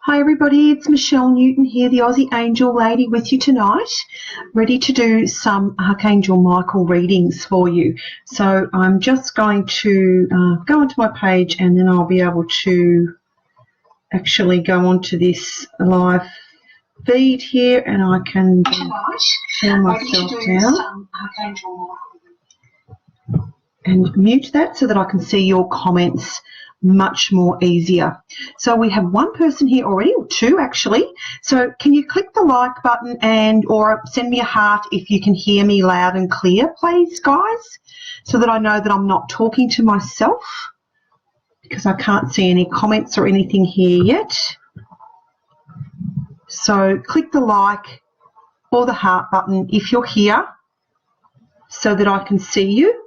Hi everybody, it's Michelle Newton here, the Aussie Angel Lady, with you tonight, ready to do some Archangel Michael readings for you. So I'm just going to go onto my page and then I'll be able to actually go onto this live feed here and I can turn myself down and mute that so that I can see your comments much more easier. So we have one person here already, or two actually. So can you click the like button or send me a heart if you can hear me loud and clear, please, guys, so that I know that I'm not talking to myself, because I can't see any comments or anything here yet. So click the like or the heart button if you're here so that I can see you.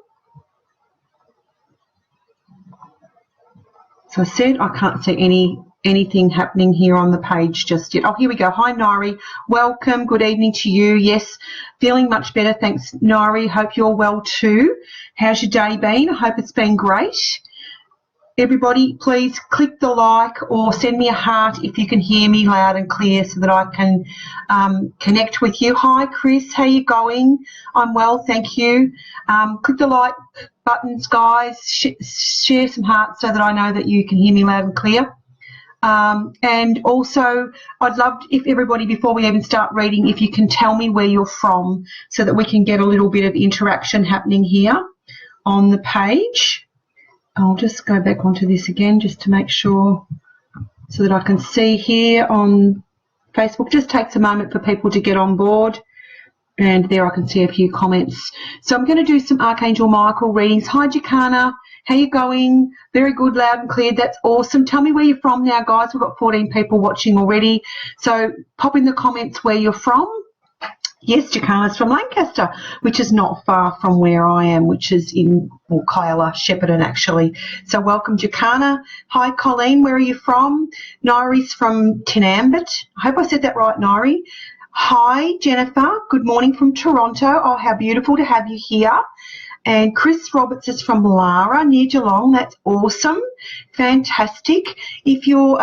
So I said I can't see anything happening here on the page just yet. Oh, here we go. Hi, Nairi. Welcome. Good evening to you. Yes, feeling much better. Thanks, Nairi. Hope you're well too. How's your day been? I hope it's been great. Everybody, please click the like or send me a heart if you can hear me loud and clear so that I can connect with you. Hi, Chris. How you going? I'm well, thank you. Click the like buttons, guys. Share some hearts so that I know that you can hear me loud and clear. And also, I'd love if everybody, before we even start reading, if you can tell me where you're from so that we can get a little bit of interaction happening here on the page. I'll just go back onto this again just to make sure so that I can see here on Facebook. Just takes a moment for people to get on board. And there I can see a few comments. So I'm going to do some Archangel Michael readings. Hi, Jacana. How you going? Very good, loud and clear. That's awesome. Tell me where you're from now, guys. We've got 14 people watching already. So pop in the comments where you're from. Yes, Jacana's from Lancaster, which is not far from where I am, which is in Kyla, Shepparton, actually. So welcome, Jacana. Hi, Colleen. Where are you from? Nairi's from Tinambit. I hope I said that right, Nairi. Hi, Jennifer. Good morning from Toronto. Oh, how beautiful to have you here. And Chris Roberts is from Lara, near Geelong. That's awesome. Fantastic. If you're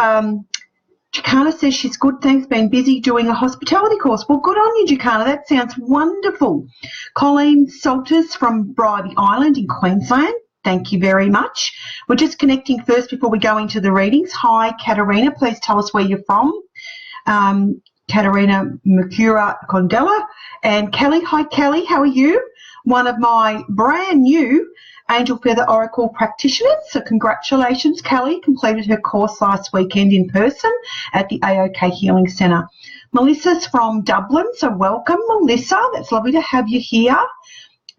Jacana says she's good, thanks, been busy doing a hospitality course. Well, good on you, Jacana. That sounds wonderful. Colleen Salters from Bribie Island in Queensland. Thank you very much. We're just connecting first before we go into the readings. Hi, Katerina. Please tell us where you're from. Katerina Mercura Condella. And Kelly. Hi, Kelly. How are you? One of my brand new Angel Feather Oracle practitioners. So congratulations, Kelly. Completed her course last weekend in person at the AOK Healing Centre. Melissa's from Dublin, so welcome, Melissa. That's lovely to have you here.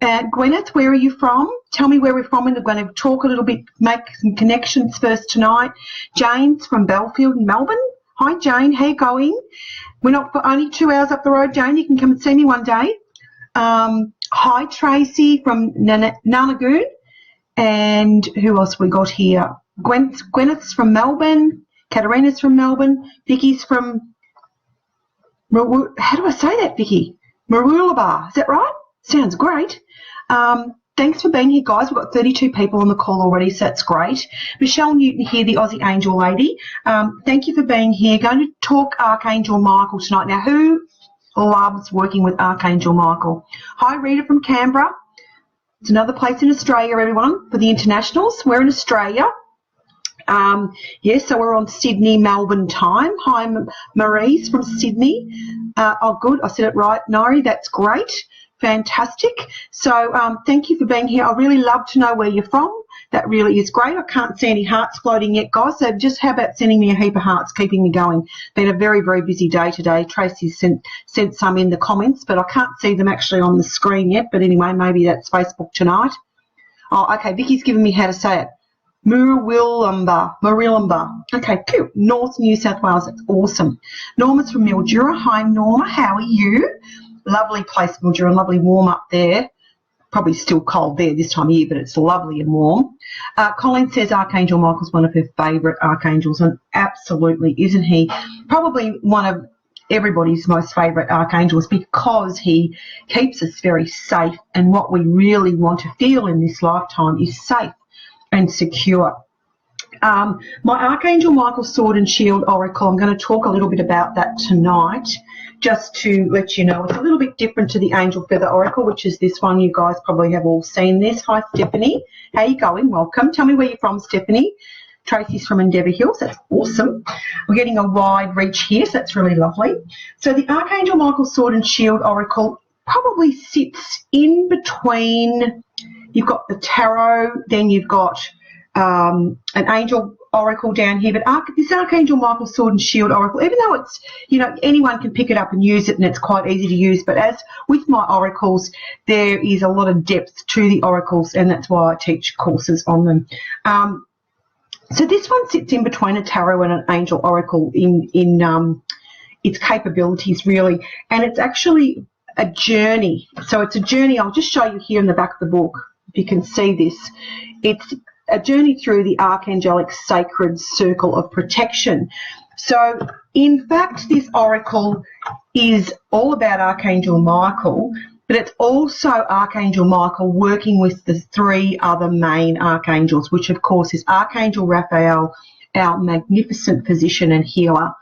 Gwyneth, where are you from? Tell me where we're from, and we're going to talk a little bit, make some connections first tonight. Jane's from Belfield in Melbourne. Hi, Jane. How you going? We're not for only 2 hours up the road, Jane. You can come and see me one day. Hi, Tracy from Nanagoon. And who else we got here? Gwyneth's from Melbourne. Katerina's from Melbourne. Vicky's from, how do I say that, Vicky? Marulabar. Is that right? Sounds great. Thanks for being here, guys. We've got 32 people on the call already, so that's great. Michelle Newton here, the Aussie Angel Lady. Thank you for being here. Going to talk Archangel Michael tonight. Now, who loves working with Archangel Michael? Hi, Rita from Canberra. It's another place in Australia, everyone, for the internationals. We're in Australia. Yes, so we're on Sydney, Melbourne time. Hi, Marie's from Sydney. Oh, good. I said it right, Nairi. That's great. Fantastic. So thank you for being here. I really love to know where you're from. That really is great. I can't see any hearts floating yet, guys, so just how about sending me a heap of hearts, keeping me going. Been a very, very busy day today. Tracy sent some in the comments, but I can't see them actually on the screen yet. But anyway, maybe that's Facebook tonight. Oh, okay, Vicky's giving me how to say it. Murwillumbah. Okay, cool. North New South Wales. That's awesome. Norma's from Mildura. Hi, Norma. How are you? Lovely place, Mildura. Lovely warm up there. Probably still cold there this time of year, but it's lovely and warm. Colleen says Archangel Michael's one of her favourite archangels, and absolutely, isn't he? Probably one of everybody's most favourite archangels because he keeps us very safe, and what we really want to feel in this lifetime is safe and secure. My Archangel Michael Sword and Shield Oracle, I'm going to talk a little bit about that tonight, just to let you know. It's a little bit different to the Angel Feather Oracle, which is this one. You guys probably have all seen this. Hi, Stephanie. How you going? Welcome. Tell me where you're from, Stephanie. Tracy's from Endeavour Hills. That's awesome. We're getting a wide reach here, so that's really lovely. So the Archangel Michael Sword and Shield Oracle probably sits in between. You've got the tarot, then you've got an angel oracle down here, but this Archangel Michael Sword and Shield Oracle, even though it's, you know, anyone can pick it up and use it and it's quite easy to use, but as with my oracles, there is a lot of depth to the oracles, and that's why I teach courses on them. So this one sits in between a tarot and an angel oracle in its capabilities, really, and it's actually a journey. So it's a journey. I'll just show you here in the back of the book if you can see this. It's a journey through the archangelic sacred circle of protection. So in fact, this oracle is all about Archangel Michael, but it's also Archangel Michael working with the three other main archangels, which of course is Archangel Raphael, our magnificent physician and healer,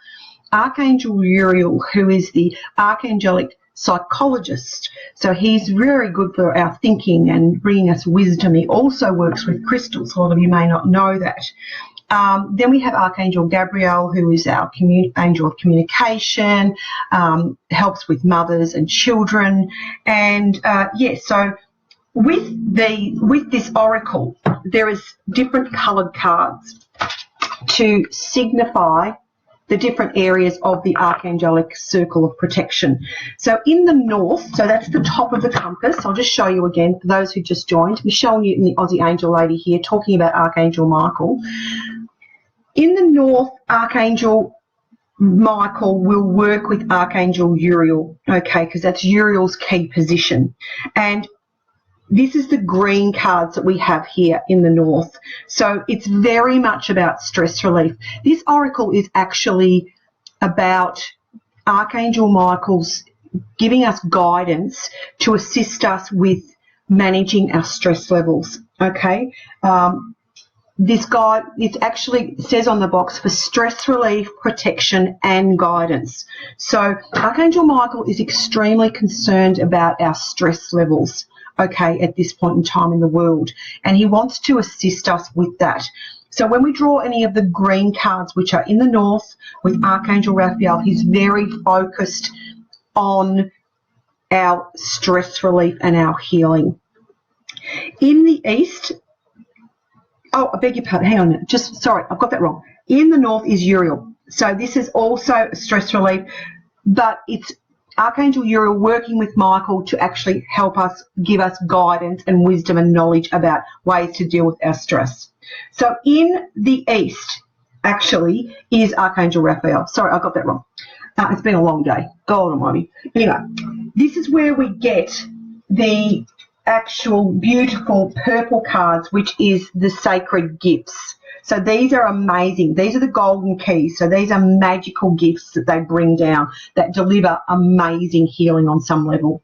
Archangel Uriel, who is the archangelic psychologist, so he's very good for our thinking and bringing us wisdom. He also works with crystals. A lot of you may not know that. Then we have Archangel Gabriel, who is our angel of communication, helps with mothers and children, and so with this oracle, there is different coloured cards to signify the different areas of the archangelic circle of protection. So in the north, so that's the top of the compass. I'll just show you again for those who just joined. Michelle Newton, the Aussie angel lady here, talking about Archangel Michael. In the north, Archangel Michael will work with Archangel Uriel, okay, because that's Uriel's key position. And this is the green cards that we have here in the north. So it's very much about stress relief. This oracle is actually about Archangel Michael's giving us guidance to assist us with managing our stress levels, okay? This guide, it actually says on the box for stress relief, protection and guidance. So Archangel Michael is extremely concerned about our stress levels, okay, at this point in time in the world, and he wants to assist us with that. So when we draw any of the green cards, which are in the north with Archangel Raphael, he's very focused on our stress relief and our healing. In the east, oh, I beg your pardon, hang on a minute, sorry, I've got that wrong. In the north is Uriel. So this is also stress relief, but it's Archangel Uriel working with Michael to actually help us, give us guidance and wisdom and knowledge about ways to deal with our stress. So in the east, actually, is Archangel Raphael. Sorry, I got that wrong. It's been a long day. God almighty. Anyway, this is where we get the actual beautiful purple cards, which is the sacred gifts. So these are amazing. These are the golden keys. So these are magical gifts that they bring down that deliver amazing healing on some level.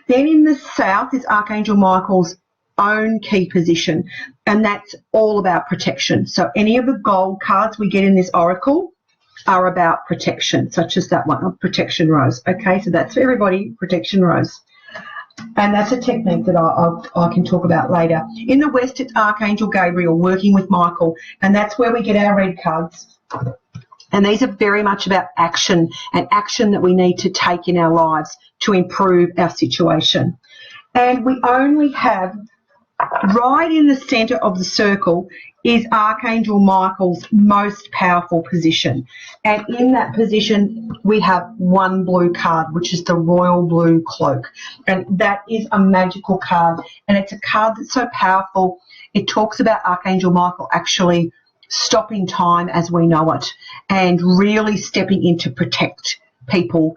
Then in the south is Archangel Michael's own key position, and that's all about protection. So any of the gold cards we get in this oracle are about protection, such as that one, Protection Rose. Okay, so that's for everybody, Protection Rose. And that's a technique that I can talk about later. In the west, it's Archangel Gabriel working with Michael, and that's where we get our red cards. And these are very much about action, and action that we need to take in our lives to improve our situation. And we only have, right in the centre of the circle, is Archangel Michael's most powerful position. And in that position, we have one blue card, which is the Royal Blue Cloak. And that is a magical card. And it's a card that's so powerful. It talks about Archangel Michael actually stopping time as we know it and really stepping in to protect people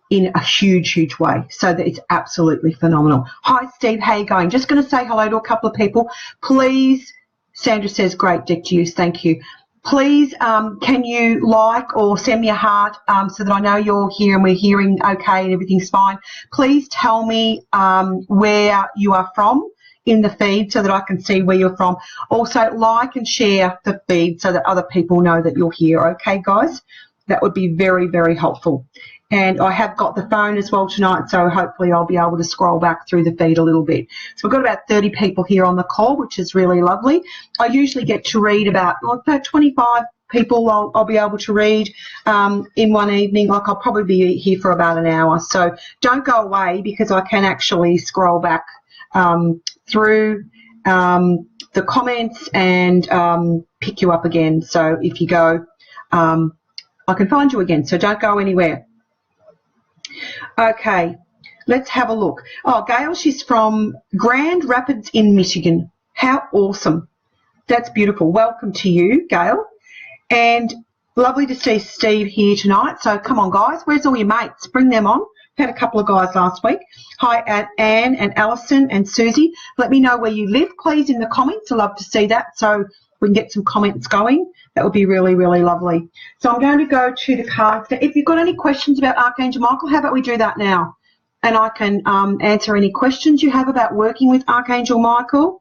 in a huge, huge way. So that it's absolutely phenomenal. Hi, Steve. How are you going? Just going to say hello to a couple of people. Please, Sandra says, great deck to use. Thank you. Please, can you like or send me a heart so that I know you're here and we're hearing okay and everything's fine. Please tell me where you are from. in the feed so that I can see where you're from. Also, like and share the feed so that other people know that you're here. Okay, guys? That would be very, very helpful. And I have got the phone as well tonight, so hopefully I'll be able to scroll back through the feed a little bit. So we've got about 30 people here on the call, which is really lovely. I usually get to read about 25 people I'll be able to read in one evening. Like, I'll probably be here for about an hour. So don't go away, because I can actually scroll back through the comments and pick you up again. So if you go, I can find you again. So don't go anywhere. Okay, let's have a look. Oh, Gail, she's from Grand Rapids in Michigan. How awesome. That's beautiful. Welcome to you, Gail. And lovely to see Steve here tonight. So come on, guys. Where's all your mates? Bring them on. Had a couple of guys last week. Hi, Anne and Alison and Susie. Let me know where you live, please, in the comments. I'd love to see that so we can get some comments going. That would be really, really lovely. So I'm going to go to the cards. If you've got any questions about Archangel Michael, how about we do that now? And I can answer any questions you have about working with Archangel Michael.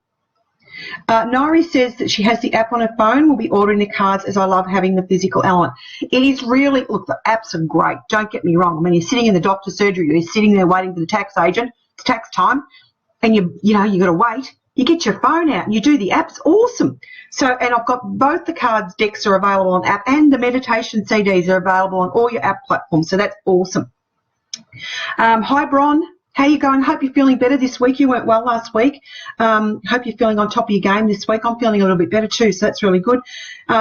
Nari says that she has the app on her phone. We'll be ordering the cards, as I love having the physical element. It is really, look, the apps are great. Don't get me wrong. I mean, you're sitting in the doctor's surgery, you're sitting there waiting for the tax agent. It's tax time, and you got to wait. You get your phone out and you do the apps. Awesome. So, and I've got both the cards decks are available on app, and the meditation CDs are available on all your app platforms. So that's awesome. Hi, Bron. How you going? Hope you're feeling better this week. You went well last week. Hope you're feeling on top of your game this week. I'm feeling a little bit better too, so that's really good.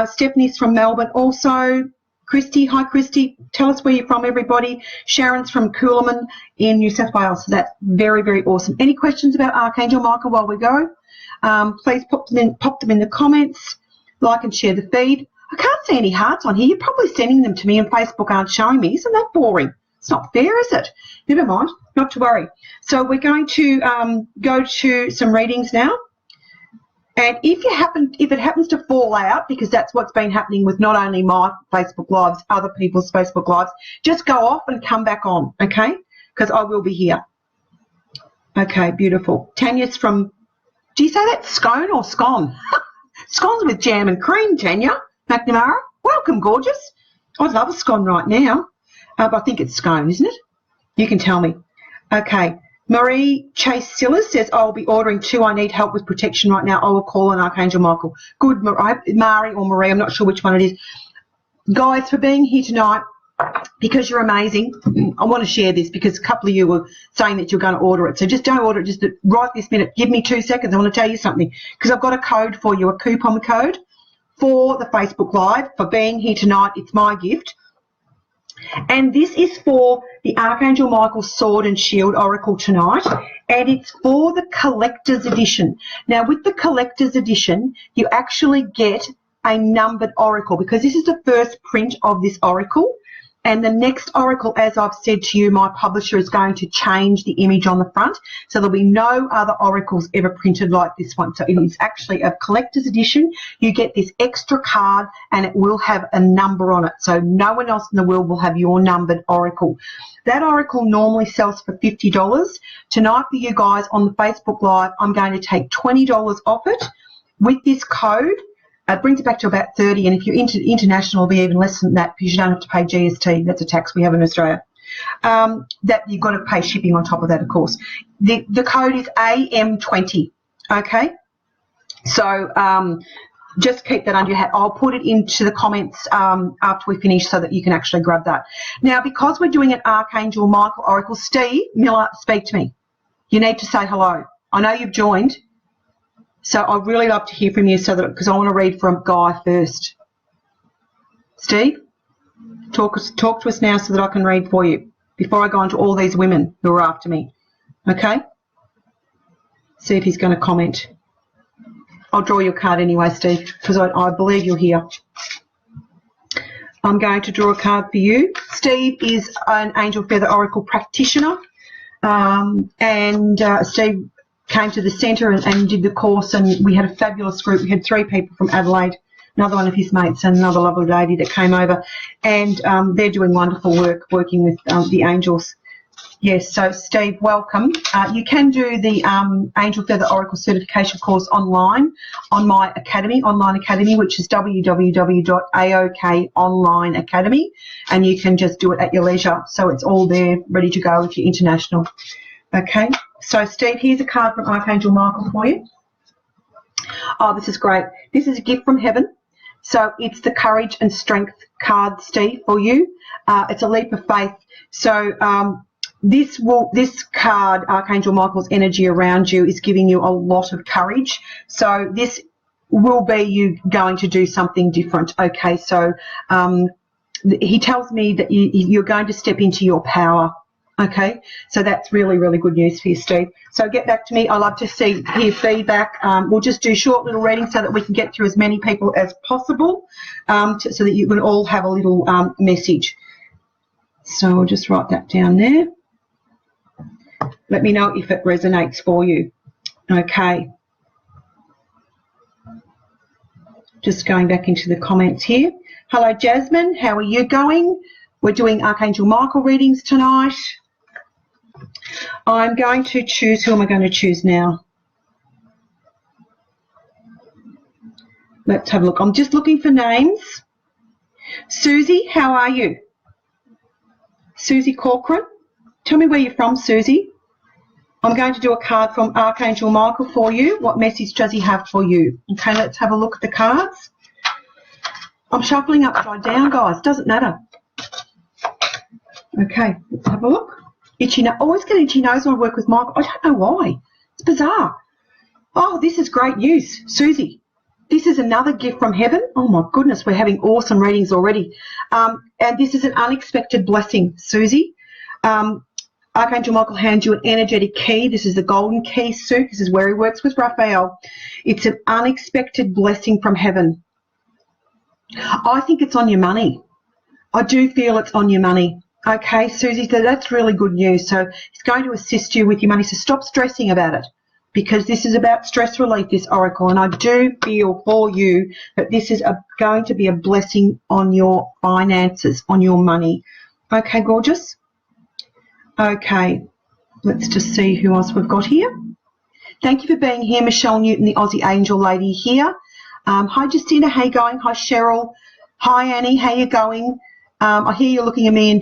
Stephanie's from Melbourne also. Christy, hi Christy. Tell us where you're from, everybody. Sharon's from Coolaman in New South Wales. So that's very, very awesome. Any questions about Archangel Michael while we go? Please pop them in the comments. Like and share the feed. I can't see any hearts on here. You're probably sending them to me, and Facebook aren't showing me. Isn't that boring? It's not fair, is it? Never mind. Not to worry. So we're going to go to some readings now. And if it happens to fall out, because that's what's been happening with not only my Facebook Lives, other people's Facebook Lives, just go off and come back on, okay? Because I will be here. Okay, beautiful. Tanya's from, do you say that scone or scone? Scones with jam and cream, Tanya McNamara. Welcome, gorgeous. I'd love a scone right now. But I think it's scone, isn't it? You can tell me. Okay. Marie Chase Sillers says, I'll be ordering 2. I need help with protection right now. I will call on Archangel Michael. Good, Mari or Marie. I'm not sure which one it is. Guys, for being here tonight, because you're amazing, I want to share this because a couple of you were saying that you're going to order it. So just don't order it just right this minute. Give me 2 seconds. I want to tell you something because I've got a code for you, a coupon code for the Facebook Live for being here tonight. It's my gift. And this is for the Archangel Michael Sword and Shield Oracle tonight, and it's for the Collector's Edition. Now, with the Collector's Edition, you actually get a numbered oracle because this is the first print of this oracle. And the next oracle, as I've said to you, my publisher is going to change the image on the front. So there'll be no other oracles ever printed like this one. So it is actually a collector's edition. You get this extra card and it will have a number on it. So no one else in the world will have your numbered oracle. That oracle normally sells for $50. Tonight for you guys on the Facebook Live, I'm going to take $20 off it with this code. It brings it back to about 30, and if you're international, it'll be even less than that because you don't have to pay GST. That's a tax we have in Australia. That you've got to pay shipping on top of that, of course. The code is AM20, okay? So just keep that under your hat. I'll put it into the comments after we finish so that you can actually grab that. Now, because we're doing an Archangel Michael Oracle, Steve Miller, speak to me. You need to say hello. I know you've joined. So I'd really love to hear from you because I want to read from Guy first. Steve, talk to us now so that I can read for you before I go on to all these women who are after me. Okay? See if he's going to comment. I'll draw your card anyway, Steve, because I believe you're here. I'm going to draw a card for you. Steve is an Angel Feather Oracle practitioner, and Steve came to the centre and did the course, and we had a fabulous group. We had 3 people from Adelaide, another one of his mates, and another lovely lady that came over, and they're doing wonderful work working with the angels Yes, so Steve, welcome. You can do the Angel Feather Oracle Certification course online on my academy, online academy, which is www.AOK Online Academy, and you can just do it at your leisure. So it's all there, ready to go if you're international. Okay, so Steve, here's a card from Archangel Michael for you. Oh, this is great. This is a gift from heaven. So it's the courage and strength card, Steve, for you. It's a leap of faith. So this card, Archangel Michael's energy around you, is giving you a lot of courage. So this will be you going to do something different. Okay, so he tells me that you're going to step into your power. Okay, so that's really, really good news for you, Steve. So get back to me. I love to hear feedback. We'll just do short little readings so that we can get through as many people as possible, so that you can all have a little message. So I'll just write that down there. Let me know if it resonates for you. Okay. Just going back into the comments here. Hello, Jasmine. How are you going? We're doing Archangel Michael readings tonight. I'm going to choose. Who am I going to choose now? Let's have a look. I'm just looking for names. Susie, how are you? Susie Corcoran. Tell me where you're from, Susie. I'm going to do a card from Archangel Michael for you. What message does he have for you? Okay, let's have a look at the cards. I'm shuffling upside down, guys. Doesn't matter. Okay, let's have a look. Itchy nose. Always get itchy nose when I work with Michael. I don't know why. It's bizarre. Oh, this is great news, Susie. This is another gift from heaven. Oh, my goodness, we're having awesome readings already. And this is an unexpected blessing, Susie. Archangel Michael hands you an energetic key. This is the golden key suit. This is where he works with Raphael. It's an unexpected blessing from heaven. I think it's on your money. I do feel it's on your money. Okay, Susie, so that's really good news. So it's going to assist you with your money. So stop stressing about it, because this is about stress relief, this oracle. And I do feel for you that this is going to be a blessing on your finances, on your money. Okay, gorgeous. Okay, let's just see who else we've got here. Thank you for being here, Michelle Newton, the Aussie Angel lady here. Hi, Justina, how you going? Hi, Cheryl. Hi, Annie, how you going? I hear you're looking $1 million,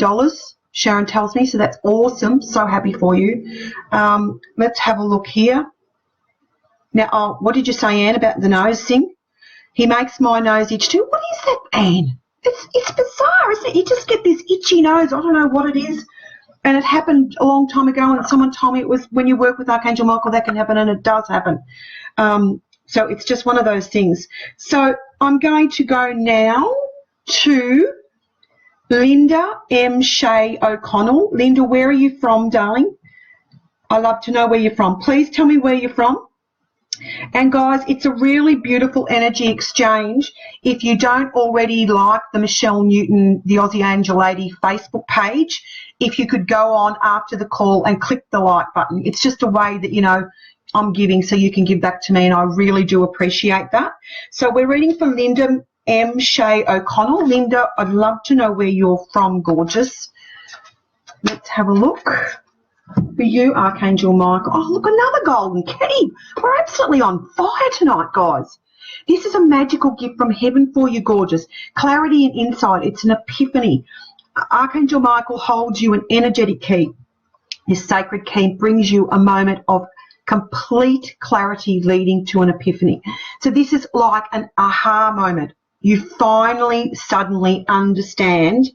Sharon tells me, so that's awesome. So happy for you. Let's have a look here. Now, what did you say, Anne, about the nose thing? He makes my nose itch too. What is that, Anne? It's bizarre, isn't it? You just get this itchy nose. I don't know what it is. And it happened a long time ago, and someone told me it was when you work with Archangel Michael, that can happen, and it does happen. So it's just one of those things. So I'm going to go now to Linda M. Shea O'Connell. Linda, where are you from, darling? I love to know where you're from. Please tell me where you're from. And guys, it's a really beautiful energy exchange. If you don't already like the Michelle Newton, the Aussie Angel Lady Facebook page, if you could go on after the call and click the like button. It's just a way that, you know, I'm giving so you can give back to me, and I really do appreciate that. So we're reading for Linda M. Shea O'Connell. Linda, I'd love to know where you're from, gorgeous. Let's have a look. For you, Archangel Michael. Oh, look, another golden key. We're absolutely on fire tonight, guys. This is a magical gift from heaven for you, gorgeous. Clarity and insight. It's an epiphany. Archangel Michael holds you an energetic key. This sacred key brings you a moment of complete clarity leading to an epiphany. So this is like an aha moment. You finally, suddenly understand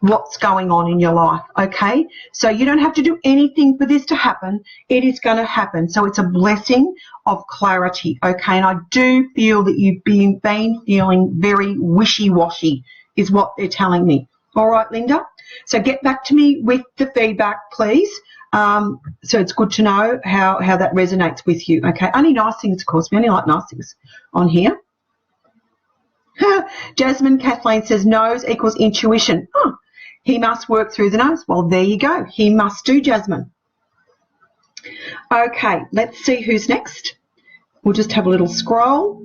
what's going on in your life, okay? So you don't have to do anything for this to happen. It is going to happen. So it's a blessing of clarity, okay? And I do feel that you've been feeling very wishy-washy is what they're telling me. All right, Linda? So get back to me with the feedback, please. So it's good to know how that resonates with you, okay? Only nice things, of course. We only like nice things on here. Jasmine Kathleen says nose equals intuition. Oh, he must work through the nose. Well, there you go. He must do, Jasmine. Okay, let's see who's next. We'll just have a little scroll.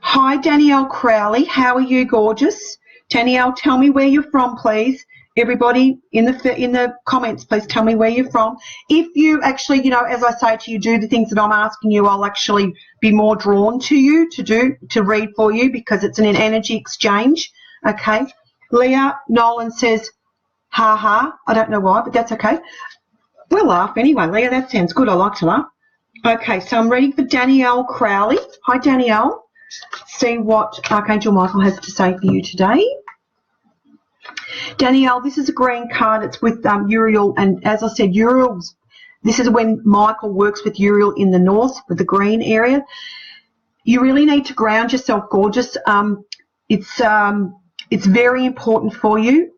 Hi, Danielle Crowley. How are you, gorgeous? Danielle, tell me where you're from, please. Everybody in the comments, please tell me where you're from. If you actually, you know, as I say to you, do the things that I'm asking you, I'll actually be more drawn to you to read for you, because it's an energy exchange. Okay. Leah Nolan says, ha ha. I don't know why, but that's okay. We'll laugh anyway. Leah, that sounds good. I like to laugh. Okay, so I'm reading for Danielle Crowley. Hi, Danielle. See what Archangel Michael has to say for you today. Danielle, this is a green card. It's with Uriel, and as I said, Uriel's, this is when Michael works with Uriel in the north, with the green area. You really need to ground yourself, gorgeous. It's very important for you.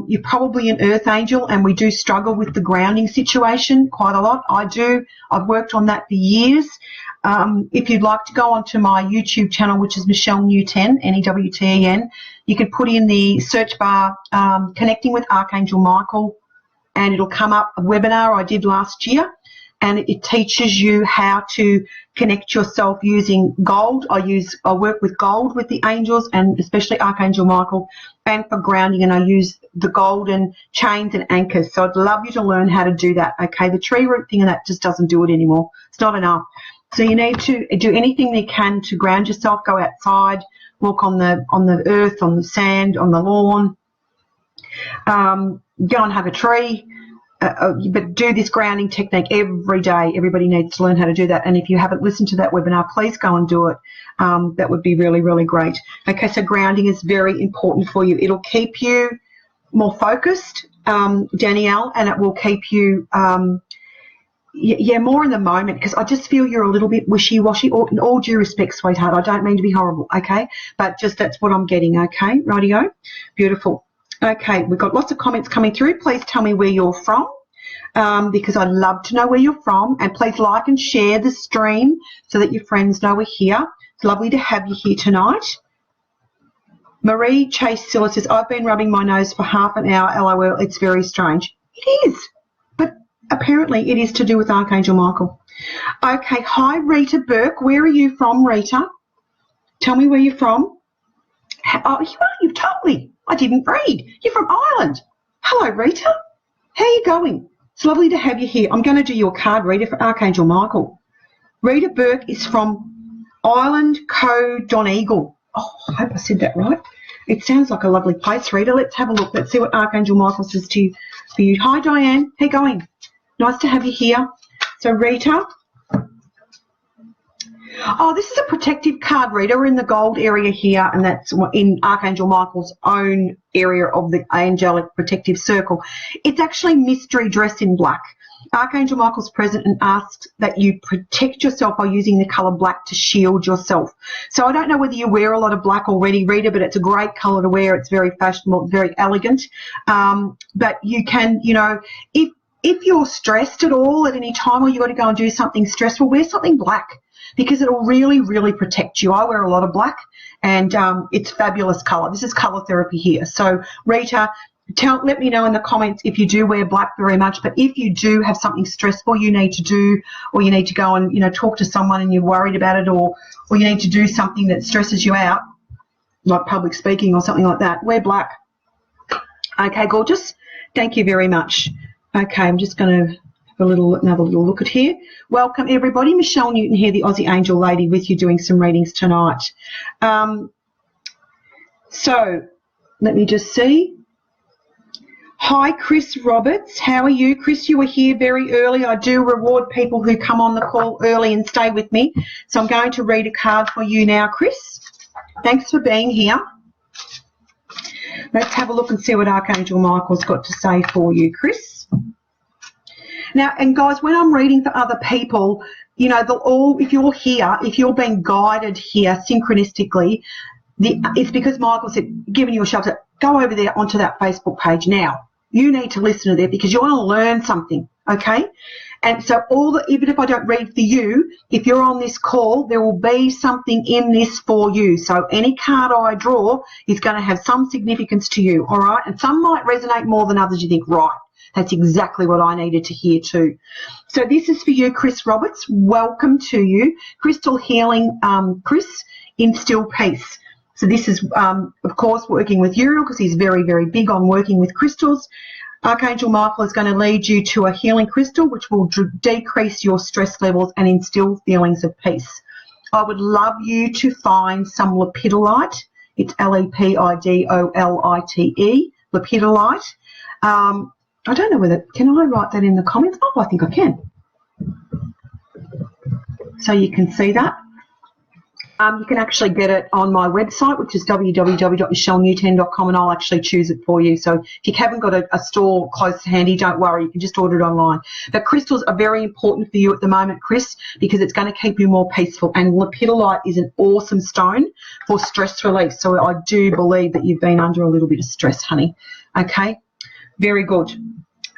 You're probably an earth angel, and we do struggle with the grounding situation quite a lot. I do. I've worked on that for years. If you'd like to go onto my YouTube channel, which is Michelle Newten, Newten, you could put in the search bar Connecting with Archangel Michael, and it'll come up a webinar I did last year, and it teaches you how to connect yourself using gold. I work with gold with the angels, and especially Archangel Michael, and for grounding, and I use the golden chains and anchors. So I'd love you to learn how to do that. Okay, the tree root thing and that just doesn't do it anymore. It's not enough. So you need to do anything you can to ground yourself. Go outside, walk on the earth, on the sand, on the lawn. Go and hug a tree. But do this grounding technique every day. Everybody needs to learn how to do that. And if you haven't listened to that webinar, please go and do it. That would be really, really great. Okay, so grounding is very important for you. It'll keep you more focused, Danielle, and it will keep you more in the moment, because I just feel you're a little bit wishy-washy. In all due respect, sweetheart, I don't mean to be horrible, okay? But just that's what I'm getting, okay? Rightio? Beautiful. Okay, we've got lots of comments coming through. Please tell me where you're from, because I'd love to know where you're from. And please like and share the stream so that your friends know we're here. It's lovely to have you here tonight. Marie Chase Silla says, I've been rubbing my nose for half an hour. LOL, it's very strange. It is, but apparently it is to do with Archangel Michael. Okay, hi, Rita Burke. Where are you from, Rita? Tell me where you're from. Oh, you've told me. I didn't read. You're from Ireland. Hello, Rita. How are you going? It's lovely to have you here. I'm going to do your card reader for Archangel Michael. Rita Burke is from Ireland, Donegal. Oh, I hope I said that right. It sounds like a lovely place, Rita. Let's have a look. Let's see what Archangel Michael says to you. For you. Hi, Diane. How you going? Nice to have you here. So, Rita. Oh, this is a protective card reader. We're in the gold area here, and that's in Archangel Michael's own area of the angelic protective circle. It's actually mystery dressed in black. Archangel Michael's present and asks that you protect yourself by using the colour black to shield yourself. So I don't know whether you wear a lot of black already, Rita, but it's a great colour to wear. It's very fashionable, very elegant. But you can, you know, if you're stressed at all at any time, or you've got to go and do something stressful, wear something black, because it'll really, really protect you. I wear a lot of black, and it's fabulous colour. This is colour therapy here. So, Rita, let me know in the comments if you do wear black very much, but if you do have something stressful you need to do, or you need to go and, you know, talk to someone and you're worried about it, or you need to do something that stresses you out, like public speaking or something like that, wear black. Okay, gorgeous. Thank you very much. Okay, I'm just going to have another little look at here. Welcome, everybody. Michelle Newten here, the Aussie Angel Lady, with you doing some readings tonight. So let me just see. Hi, Chris Roberts. How are you? Chris, you were here very early. I do reward people who come on the call early and stay with me. So I'm going to read a card for you now, Chris. Thanks for being here. Let's have a look and see what Archangel Michael's got to say for you, Chris. Now, and guys, when I'm reading for other people, you know, if you're here, if you're being guided here synchronistically, it's because Michael said, giving you a shelter, go over there onto that Facebook page now. You need to listen to that because you want to learn something, okay? And so even if I don't read for you, if you're on this call, there will be something in this for you. So any card I draw is going to have some significance to you, all right? And some might resonate more than others. You think, right, that's exactly what I needed to hear too. So this is for you, Chris Roberts. Welcome to you. Crystal Healing, Chris, instill peace. So this is, of course, working with Uriel because he's very, very big on working with crystals. Archangel Michael is going to lead you to a healing crystal which will decrease your stress levels and instill feelings of peace. I would love you to find some lepidolite. It's Lepidolite, lepidolite. I don't know whether, can I write that in the comments? Oh, I think I can. So you can see that. You can actually get it on my website, which is www.michellenewten.com, and I'll actually choose it for you. So if you haven't got a store close to handy, don't worry. You can just order it online. But crystals are very important for you at the moment, Chris, because it's going to keep you more peaceful. And lepidolite is an awesome stone for stress relief. So I do believe that you've been under a little bit of stress, honey. Okay? Very good.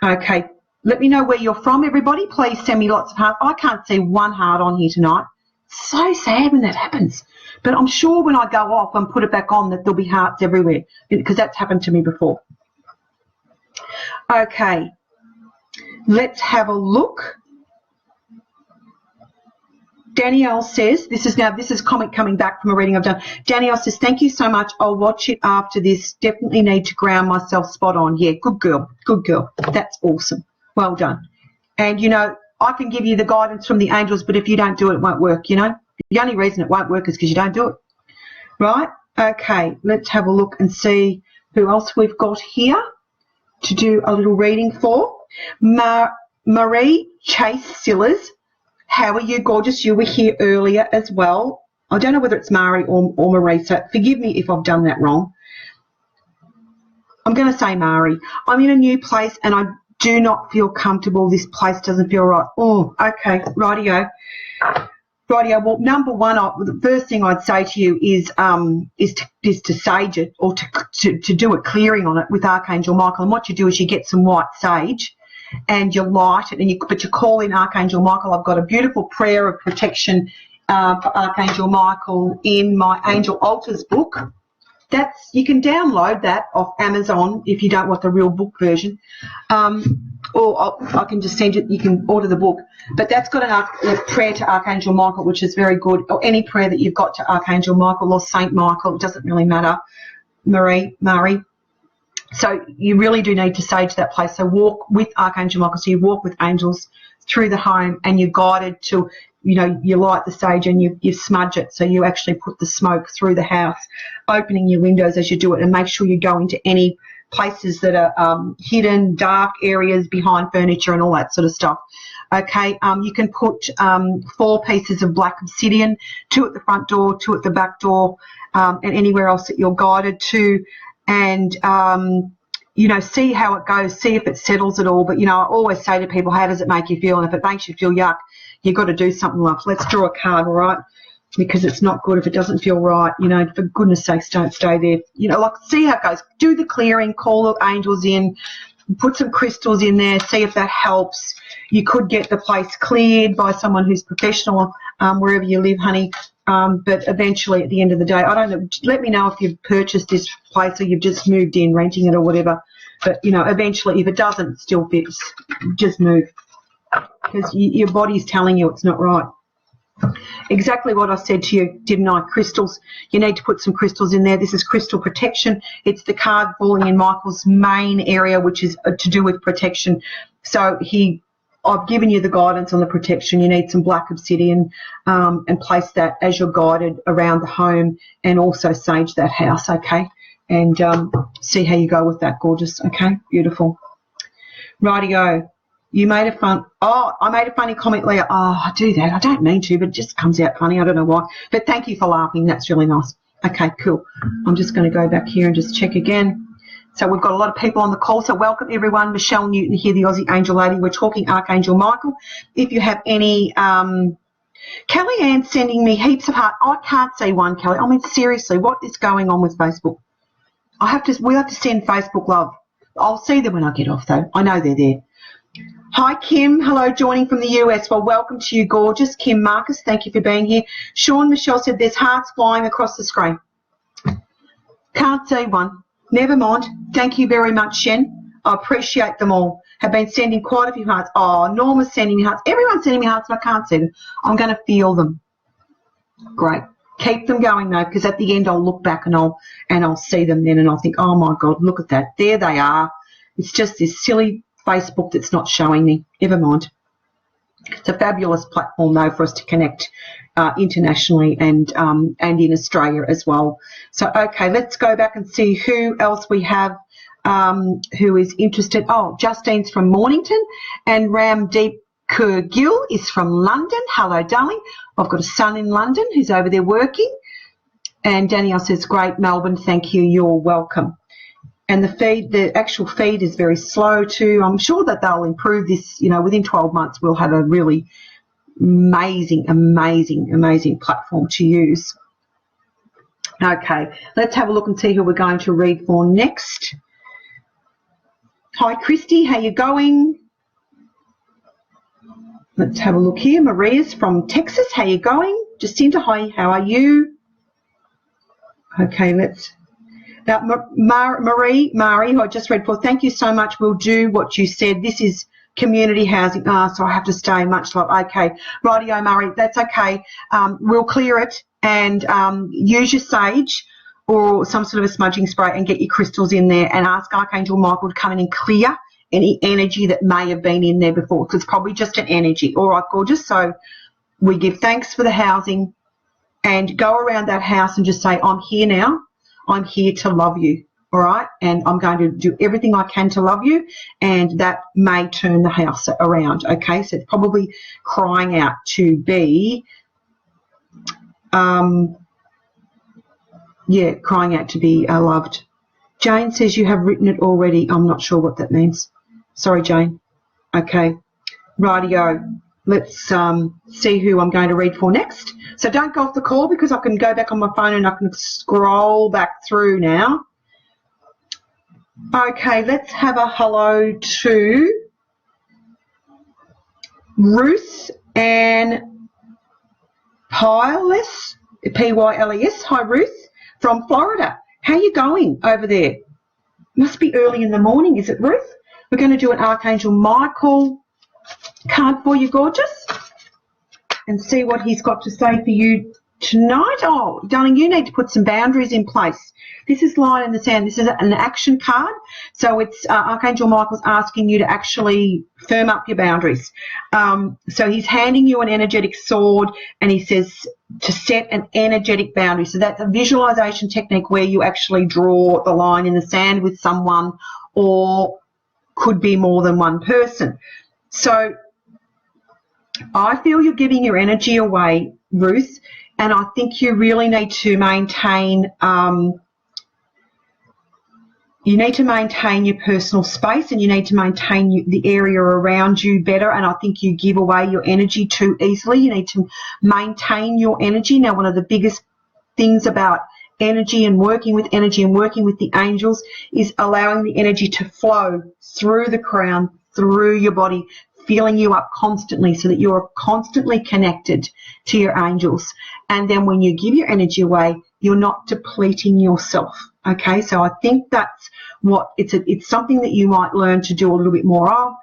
Okay. Let me know where you're from, everybody. Please send me lots of hearts. I can't see one heart on here tonight. So sad when that happens. But I'm sure when I go off and put it back on that there'll be hearts everywhere because that's happened to me before. Okay. Let's have a look. Danielle says, this is comment coming back from a reading I've done. Danielle says, thank you so much. I'll watch it after this. Definitely need to ground myself spot on. Yeah, good girl. Good girl. That's awesome. Well done. And, you know, I can give you the guidance from the angels, but if you don't do it, it won't work, you know. The only reason it won't work is because you don't do it. Right? Okay, let's have a look and see who else we've got here to do a little reading for. Marie Chase Sillers. How are you, gorgeous? You were here earlier as well. I don't know whether it's Mari or Marie, so forgive me if I've done that wrong. I'm going to say Mari. I'm in a new place and I do not feel comfortable. This place doesn't feel right. Oh, okay, rightio. Rightio. Well, number one, the first thing I'd say to you is to sage it or to do a clearing on it with Archangel Michael. And what you do is you get some white sage and you light it, but you call in Archangel Michael. I've got a beautiful prayer of protection for Archangel Michael in my Angel Altars book. You can download that off Amazon if you don't want the real book version, or I can just send it. You can order the book, but that's got a prayer to Archangel Michael, which is very good. Or any prayer that you've got to Archangel Michael or Saint Michael, it doesn't really matter. Marie. So you really do need to sage that place. So walk with Archangel Michael. So you walk with angels through the home, and you're guided to. You know, you light the sage and you smudge it, so you actually put the smoke through the house, opening your windows as you do it, and make sure you go into any places that are hidden, dark areas behind furniture and all that sort of stuff. Okay, you can put 4 pieces of black obsidian, 2 at the front door, 2 at the back door, and anywhere else that you're guided to, and you know, see how it goes, see if it settles at all. But, you know, I always say to people, how does it make you feel? And if it makes you feel yuck, you've got to do something like, let's draw a card, all right? Because it's not good if it doesn't feel right. You know, for goodness sakes, don't stay there. You know, like, see how it goes. Do the clearing, call the angels in, put some crystals in there, see if that helps. You could get the place cleared by someone who's professional wherever you live, honey. But eventually, at the end of the day, I don't know, let me know if you've purchased this place or you've just moved in, renting it or whatever. But, you know, eventually, if it doesn't still fits, just move. Because your body's telling you it's not right. Exactly what I said to you, didn't I? Crystals. You need to put some crystals in there. This is crystal protection. It's the card falling in Michael's main area, which is to do with protection. So I've given you the guidance on the protection. You need some black obsidian and place that as you're guided around the home, and also sage that house, okay? And see how you go with that, gorgeous, okay? Beautiful. Rightio. You made I made a funny comment, Leah. Oh, I do that. I don't mean to, but it just comes out funny. I don't know why. But thank you for laughing. That's really nice. Okay, cool. I'm just going to go back here and just check again. So we've got a lot of people on the call. So welcome, everyone. Michelle Newton here, the Aussie Angel Lady. We're talking Archangel Michael. If you have any Kelly Ann's sending me heaps of hearts. I can't see one, Kelly. I mean, seriously, what is going on with Facebook? We have to send Facebook love. I'll see them when I get off, though. I know they're there. Hi, Kim. Hello, joining from the US. Well, welcome to you, gorgeous. Kim Marcus, thank you for being here. Sean Michelle said there's hearts flying across the screen. Can't see one. Never mind. Thank you very much, Shen. I appreciate them all. Have been sending quite a few hearts. Oh, Norma's sending me hearts. Everyone's sending me hearts, but I can't see them. I'm going to feel them. Great. Keep them going though, because at the end I'll look back and I'll see them then, and I'll think, oh my God, look at that. There they are. It's just this silly Facebook that's not showing me. Never mind. It's a fabulous platform though for us to connect internationally and in Australia as well. So okay, let's go back and see who else we have who is interested. Oh, Justine's from Mornington, and Ramdeep Kurgil is from London. Hello, darling. I've got a son in London who's over there working. And Danielle says, great, Melbourne, thank you, you're welcome. And the actual feed is very slow too. I'm sure that they'll improve this, you know, within 12 months we'll have a really amazing platform to use. Okay, let's have a look and see who we're going to read for next. Hi, Christy, how you going? Let's have a look here. Maria's from Texas. How you going? Jacinta, hi, how are you? Okay, let's... Now, Mari, who I just read for, thank you so much. We'll do what you said. This is community housing. So I have to stay much like, okay. Rightio, Murray, that's okay. We'll clear it and use your sage or some sort of a smudging spray and get your crystals in there and ask Archangel Michael to come in and clear any energy that may have been in there before, because it's probably just an energy. All right, gorgeous. So we give thanks for the housing and go around that house and just say, I'm here now. I'm here to love you. All right. And I'm going to do everything I can to love you. And that may turn the house around. Okay. So it's probably crying out to be, crying out to be loved. Jane says you have written it already. I'm not sure what that means. Sorry, Jane. Okay. Rightio. Let's see who I'm going to read for next. So don't go off the call because I can go back on my phone and I can scroll back through now. Okay, let's have a hello to Ruth Ann Pyles, Pyles. Hi, Ruth, from Florida. How are you going over there? Must be early in the morning, is it, Ruth? We're going to do an Archangel Michael card for you, gorgeous, and see what he's got to say for you tonight. Oh, darling, you need to put some boundaries in place. This is line in the sand. This is an action card. So it's Archangel Michael's asking you to actually firm up your boundaries. So he's handing you an energetic sword and he says to set an energetic boundary. So that's a visualization technique where you actually draw the line in the sand with someone, or could be more than one person. So I feel you're giving your energy away, Ruth, and I think you really need to maintain your personal space, and you need to maintain the area around you better, and I think you give away your energy too easily. You need to maintain your energy. Now, one of the biggest things about energy and working with the angels is allowing the energy to flow through the crown, through your body, filling you up constantly so that you're constantly connected to your angels. And then when you give your energy away, you're not depleting yourself. Okay, so I think that's what it's something that you might learn to do a little bit more of,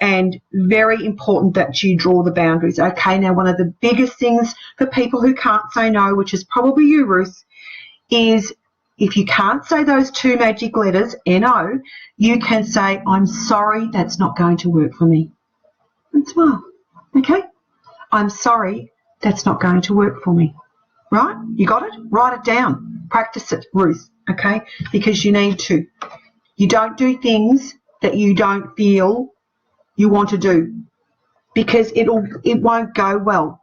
and very important that you draw the boundaries. Okay, now one of the biggest things for people who can't say no, which is probably you, Ruth, is if you can't say those two magic letters, N-O, you can say, I'm sorry, that's not going to work for me. And smile, okay? I'm sorry, that's not going to work for me. Right? You got it? Write it down. Practice it, Ruth, okay? Because you need to. You don't do things that you don't feel you want to do, because it won't go well.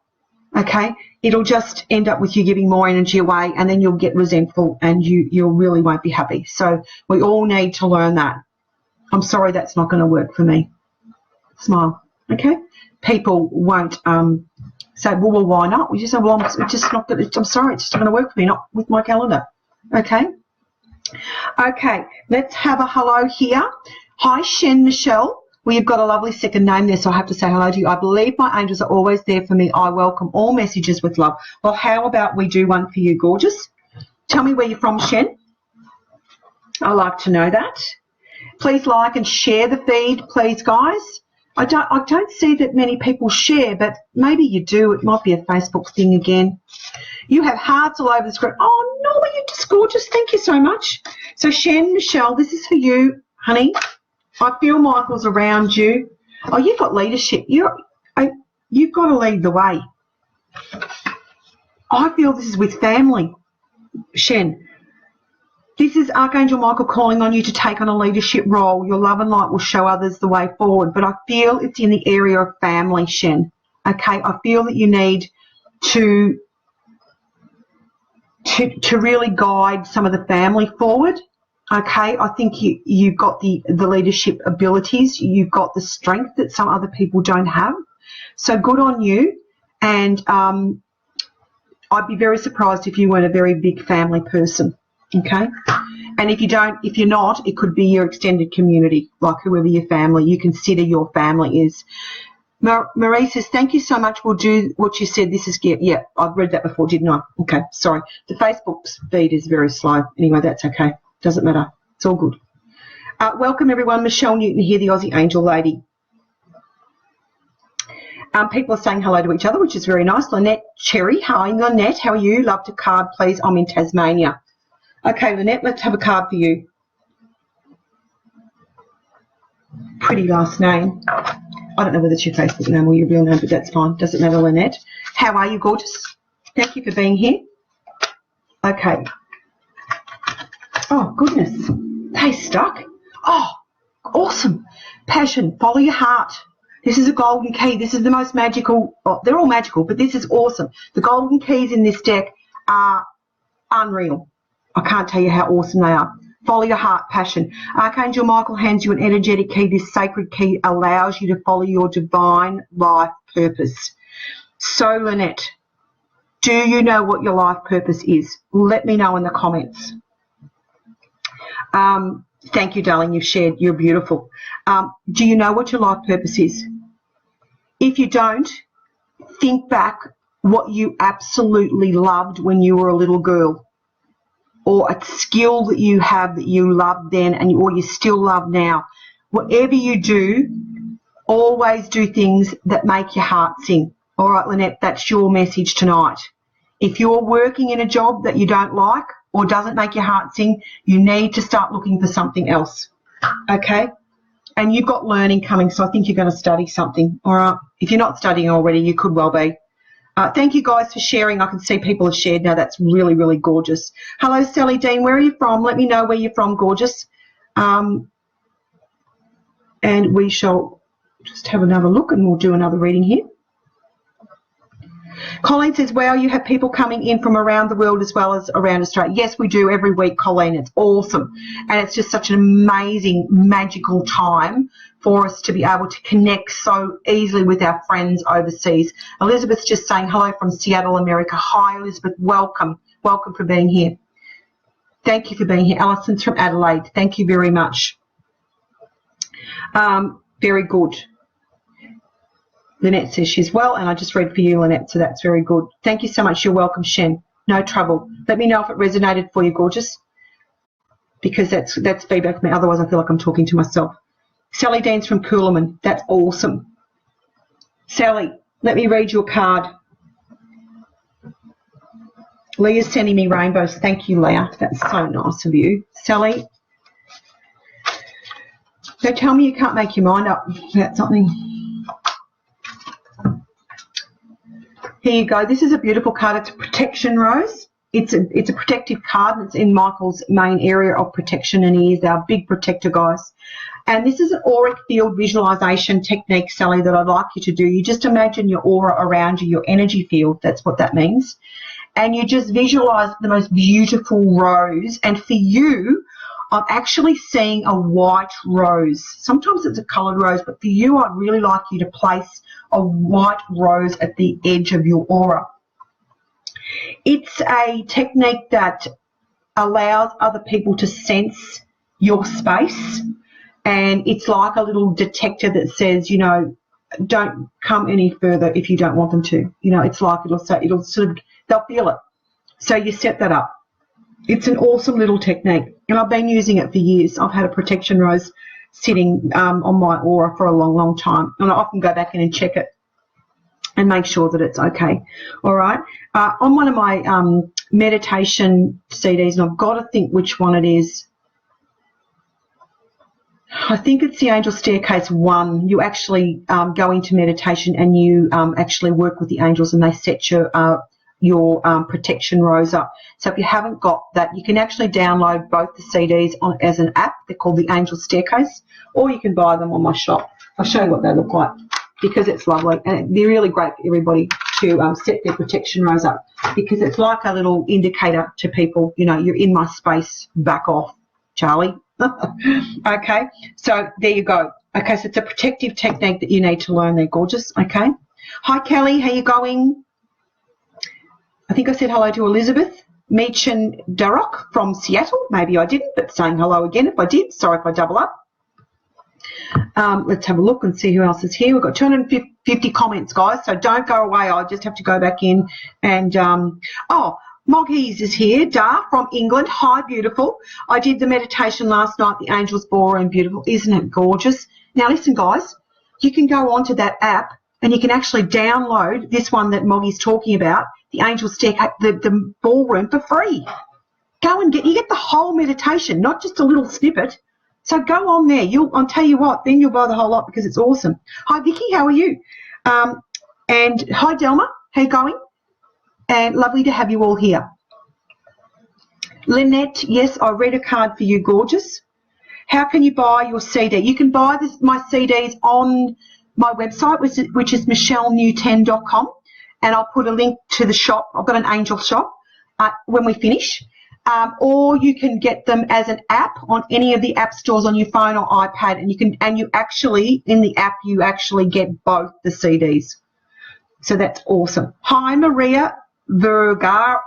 Okay, it'll just end up with you giving more energy away, and then you'll get resentful and you really won't be happy. So we all need to learn that. I'm sorry, that's not going to work for me. Smile, okay? People won't say, well, why not? We just say, well, I'm sorry, it's just not going to work for me, not with my calendar. Okay? Okay, let's have a hello here. Hi, Shen Michelle. Well, you've got a lovely second name there, so I have to say hello to you. I believe my angels are always there for me. I welcome all messages with love. Well, how about we do one for you, gorgeous? Tell me where you're from, Shen. I'd like to know that. Please like and share the feed, please, guys. I don't see that many people share, but maybe you do. It might be a Facebook thing again. You have hearts all over the screen. Oh, Norma, you're just gorgeous. Thank you so much. So, Shen, Michelle, this is for you, honey. I feel Michael's around you. Oh, you've got leadership. You've got to lead the way. I feel this is with family, Shen. This is Archangel Michael calling on you to take on a leadership role. Your love and light will show others the way forward. But I feel it's in the area of family, Shen. Okay, I feel that you need to really guide some of the family forward. Okay, I think you've got the leadership abilities. You've got the strength that some other people don't have. So good on you. And I'd be very surprised if you weren't a very big family person. Okay, and if you're not, it could be your extended community, like whoever your family, you consider your family is. Marie says, thank you so much. We'll do what you said. This is, yeah, I've read that before, didn't I? Okay, sorry. The Facebook feed is very slow. Anyway, that's okay. Doesn't matter. It's all good. Welcome, everyone. Michelle Newton here, the Aussie Angel Lady. People are saying hello to each other, which is very nice. Lynette Cherry, hi, Lynette. How are you? Love to card, please. I'm in Tasmania. Okay, Lynette, let's have a card for you. Pretty last name. I don't know whether it's your Facebook name or your real name, but that's fine. Doesn't matter, Lynette. How are you, gorgeous? Thank you for being here. Okay. Oh, goodness. They stuck. Oh, awesome. Passion. Follow your heart. This is a golden key. This is the most magical. Oh, they're all magical, but this is awesome. The golden keys in this deck are unreal. I can't tell you how awesome they are. Follow your heart, passion. Archangel Michael hands you an energetic key. This sacred key allows you to follow your divine life purpose. So, Lynette, do you know what your life purpose is? Let me know in the comments. Thank you, darling. You've shared. You're beautiful. Do you know what your life purpose is? If you don't, think back what you absolutely loved when you were a little girl, or a skill that you have that you loved then or you still love now. Whatever you do, always do things that make your heart sing. All right, Lynette, that's your message tonight. If you're working in a job that you don't like or doesn't make your heart sing, you need to start looking for something else, okay? And you've got learning coming, so I think you're going to study something, all right? If you're not studying already, you could well be. Thank you, guys, for sharing. I can see people have shared now. That's really, really gorgeous. Hello, Sally Dean. Where are you from? Let me know where you're from, gorgeous. And we shall just have another look and we'll do another reading here. Colleen says, wow, you have people coming in from around the world as well as around Australia. Yes, we do every week, Colleen. It's awesome. And it's just such an amazing, magical time for us to be able to connect so easily with our friends overseas. Elizabeth's just saying hello from Seattle, America. Hi, Elizabeth. Welcome. Welcome for being here. Thank you for being here. Alison's from Adelaide. Thank you very much. Very good. Lynette says she's well, and I just read for you, Lynette, so that's very good. Thank you so much. You're welcome, Shen. No trouble. Let me know if it resonated for you, gorgeous, because that's feedback from me. Otherwise, I feel like I'm talking to myself. Sally Dean's from Coolaman. That's awesome. Sally, let me read your card. Leah's sending me rainbows. Thank you, Leah. That's so nice of you. Sally, so tell me you can't make your mind up about something. Here you go. This is a beautiful card. It's a protection rose. It's a protective card. It's in Michael's main area of protection, and he is our big protector, guys. And this is an auric field visualization technique, Sally, that I'd like you to do. You just imagine your aura around you, your energy field. That's what that means. And you just visualize the most beautiful rose. And for you, I'm actually seeing a white rose. Sometimes it's a coloured rose, but for you, I'd really like you to place a white rose at the edge of your aura. It's a technique that allows other people to sense your space, and it's like a little detector that says, you know, don't come any further if you don't want them to. You know, it's like it'll say, they'll feel it. So you set that up. It's an awesome little technique, and I've been using it for years. I've had a protection rose sitting on my aura for a long, long time. And I often go back in and check it and make sure that it's okay. All right. On one of my meditation CDs, and I've got to think which one it is. I think it's the Angel Staircase 1. You actually go into meditation and you actually work with the angels, and they set your protection rose up. So if you haven't got that, you can actually download both the CDs as an app. They're called the Angel Staircase, or you can buy them on my shop. I'll show you what they look like, because it's lovely, and they're really great for everybody to set their protection rose up, because it's like a little indicator to people, you know, you're in my space, back off, Charlie. Okay, so there you go. Okay, so it's a protective technique that you need to learn. They're gorgeous. Okay. Hi, Kelly. How you going? I think I said hello to Elizabeth Meechan Darroch from Seattle. Maybe I didn't, but saying hello again if I did. Sorry if I double up. Let's have a look and see who else is here. We've got 250 comments, guys, so don't go away. I just have to go back in and Moggies is here, Dar from England. Hi, beautiful. I did the meditation last night, the Angels Ballroom. Beautiful. Isn't it gorgeous? Now, listen, guys, you can go onto that app and you can actually download this one that Moggie's talking about, the Angel Staircase, the ballroom, for free. Go and you get the whole meditation, not just a little snippet. So go on there. I'll tell you what, then you'll buy the whole lot, because it's awesome. Hi, Vicky. How are you? And hi, Delma. How you going? And lovely to have you all here. Lynette, yes, I read a card for you, gorgeous. How can you buy your CD? You can buy my CDs on my website, which is michellenewten.com, and I'll put a link to the shop. I've got an angel shop when we finish. Or you can get them as an app on any of the app stores on your phone or iPad, and you actually, in the app, you actually get both the CDs. So that's awesome. Hi, Maria Vergara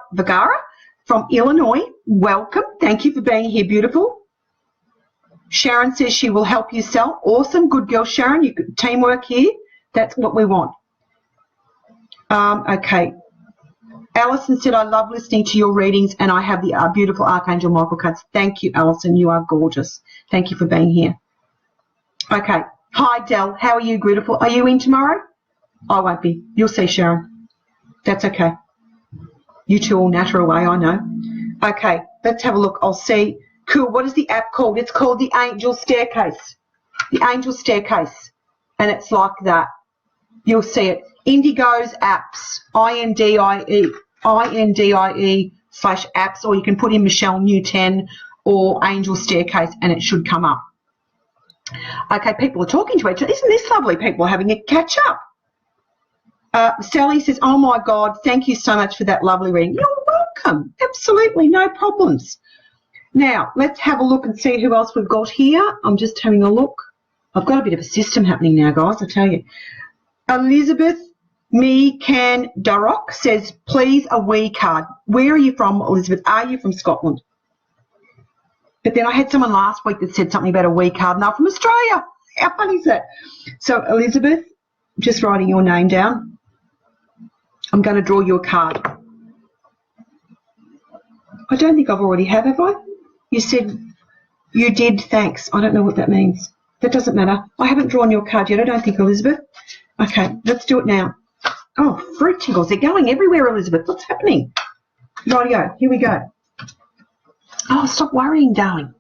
from Illinois. Welcome. Thank you for being here, beautiful. Sharon says she will help you sell. Awesome. Good girl, Sharon. Teamwork here. That's what we want. Okay. Alison said, I love listening to your readings, and I have the beautiful Archangel Michael cards. Thank you, Alison. You are gorgeous. Thank you for being here. Okay. Hi, Del. How are you, beautiful? Are you in tomorrow? I won't be. You'll see, Sharon. That's okay. You two all natter away, I know. Okay, let's have a look. I'll see. Cool. What is the app called? It's called the Angel Staircase. The Angel Staircase. And it's like that. You'll see it. Indigo's apps. INDIE/apps, or you can put in Michelle Newten or Angel Staircase and it should come up. Okay, people are talking to each other. Isn't this lovely? People are having a catch up. Sally says, oh, my God, thank you so much for that lovely reading. You're welcome. Absolutely, no problems. Now, let's have a look and see who else we've got here. I'm just having a look. I've got a bit of a system happening now, guys, I tell you. Elizabeth Meechan Darroch says, please, a wee card. Where are you from, Elizabeth? Are you from Scotland? But then I had someone last week that said something about a wee card, and they're from Australia. How funny is that? So, Elizabeth, just writing your name down. I'm going to draw you a card. I don't think I've already have I? You said you did, thanks. I don't know what that means. That doesn't matter. I haven't drawn your card yet, I don't think, Elizabeth. Okay, let's do it now. Oh, fruit tingles. They're going everywhere, Elizabeth. What's happening? Rightio, here we go. Oh, stop worrying, darling.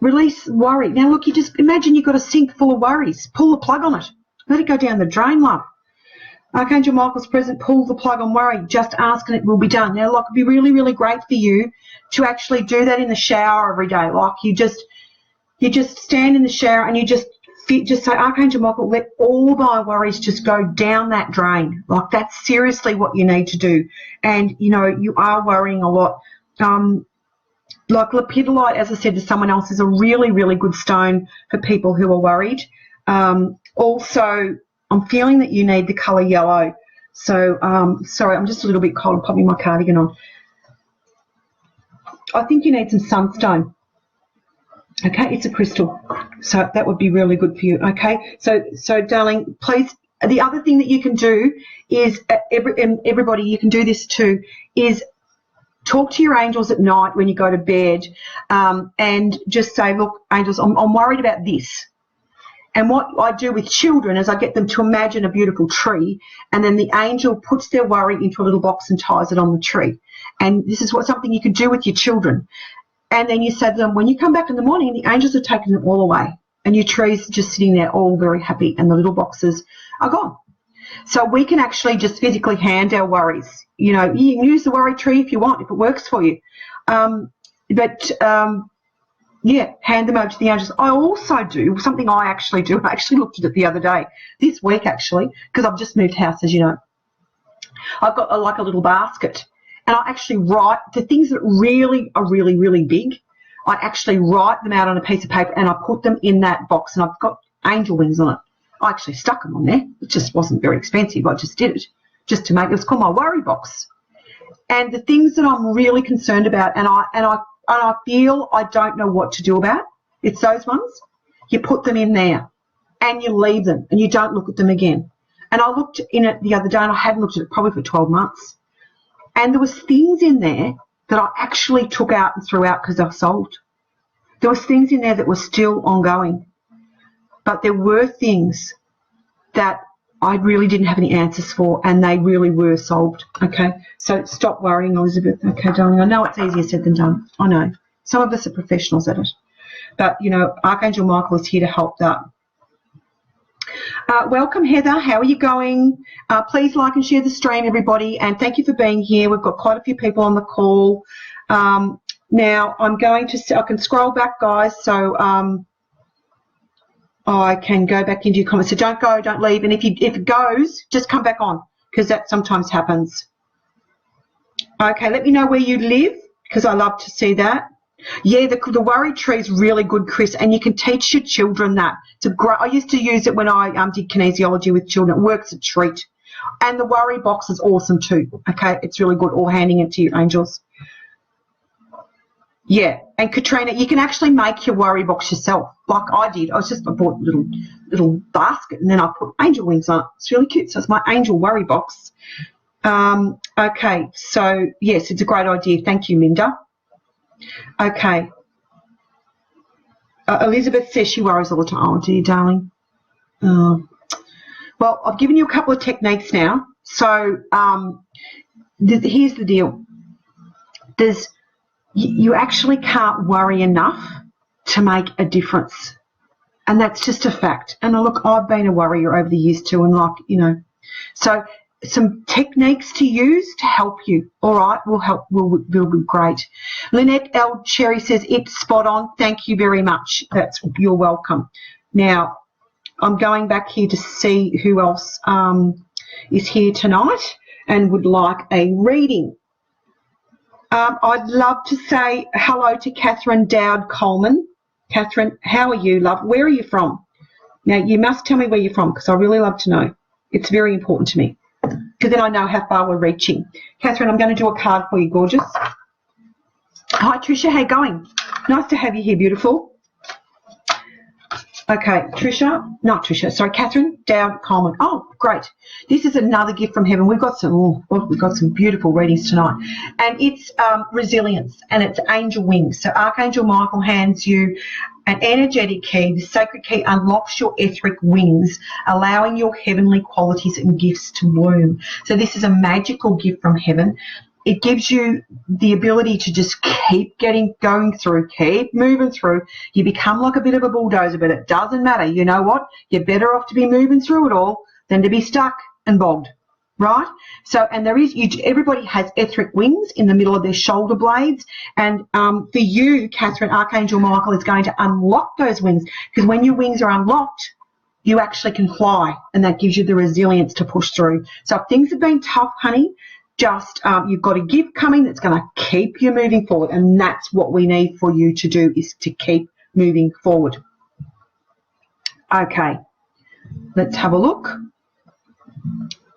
Release worry. Now, look, you just imagine you've got a sink full of worries. Pull the plug on it. Let it go down the drain, love. Archangel Michael's present, pull the plug on worry. Just ask and it will be done. Now, look, it'd be really, really great for you to actually do that in the shower every day. Like you just stand in the shower and you just say, Archangel Michael, let all thy worries just go down that drain. Like that's seriously what you need to do. And, you know, you are worrying a lot. Like lepidolite, as I said to someone else, is a really, really good stone for people who are worried. Also, I'm feeling that you need the colour yellow. So, sorry, I'm just a little bit cold. I'm popping my cardigan on. I think you need some sunstone. Okay, it's a crystal. So that would be really good for you. Okay, so darling, please, the other thing that you can do is, everybody, you can do this too, is Talk to your angels at night when you go to bed, and just say, look, angels, I'm worried about this. And what I do with children is I get them to imagine a beautiful tree, and then the angel puts their worry into a little box and ties it on the tree. And this is something you can do with your children. And then you say to them, when you come back in the morning, the angels are taking them all away, and your tree's just sitting there all very happy, and the little boxes are gone. So we can actually just physically hand our worries. You know, you can use the worry tree if you want, if it works for you. Yeah, hand them over to the angels. I also do something I actually do. I actually looked at it the other day, this week actually, because I've just moved house, as you know. I've got like a little basket, and I actually write the things that really are really, really big. I actually write them out on a piece of paper, and I put them in that box, and I've got angel wings on it. I actually stuck them on there. It just wasn't very expensive. I just did it just to make it. It's called my worry box. And the things that I'm really concerned about, and I feel I don't know what to do about, it's those ones. You put them in there, and you leave them, and you don't look at them again. And I looked in it the other day, and I hadn't looked at it probably for 12 months. And there was things in there that I actually took out and threw out because they were solved. There was things in there that were still ongoing. But there were things that I really didn't have any answers for, and they really were solved, okay? So stop worrying, Elizabeth. Okay, darling, I know it's easier said than done. I know. Some of us are professionals at it. But, you know, Archangel Michael is here to help that. Welcome, Heather. How are you going? Please like and share the stream, everybody, and thank you for being here. We've got quite a few people on the call. Now, I'm going to – I can scroll back, guys, so I can go back into your comments. So don't go, don't leave. And if it goes, just come back on, because that sometimes happens. Okay, let me know where you live, because I love to see that. Yeah, the worry tree is really good, Chris, and you can teach your children that. It's a great, I used to use it when I did kinesiology with children. It works a treat. And the worry box is awesome too, okay? It's really good, or handing it to your angels. Yeah, and Katrina, you can actually make your worry box yourself, like I did. I bought a little basket, and then I put angel wings on it. It's really cute. So it's my angel worry box. Okay, so yes, it's a great idea. Thank you, Linda. Okay. Elizabeth says she worries all the time. Oh, do you, darling? Well, I've given you a couple of techniques now. So here's the deal. You actually can't worry enough to make a difference. And that's just a fact. And look, I've been a worrier over the years too, and like, you know. So some techniques to use to help you, all right, will be great. Lynette L. Cherry says, it's spot on. Thank you very much. You're welcome. Now, I'm going back here to see who else is here tonight and would like a reading. I'd love to say hello to Catherine Dowd Coleman. Catherine, how are you, love? Where are you from? Now, you must tell me where you're from, because I really love to know. It's very important to me, because then I know how far we're reaching. Catherine, I'm going to do a card for you, gorgeous. Hi, Tricia. How you going? Nice to have you here, beautiful. Okay, Catherine Dowd Coleman. Oh, great. This is another gift from heaven. We've got some beautiful readings tonight. And it's resilience, and it's angel wings. So Archangel Michael hands you an energetic key. The sacred key unlocks your etheric wings, allowing your heavenly qualities and gifts to bloom. So this is a magical gift from heaven. It gives you the ability to just keep going through, keep moving through. You become like a bit of a bulldozer, but it doesn't matter. You know what? You're better off to be moving through it all than to be stuck and bogged, right? So, and everybody has etheric wings in the middle of their shoulder blades. And for you, Catherine, Archangel Michael is going to unlock those wings, because when your wings are unlocked, you actually can fly, and that gives you the resilience to push through. So if things have been tough, honey, just you've got a gift coming that's going to keep you moving forward, and that's what we need for you to do, is to keep moving forward. Okay, let's have a look.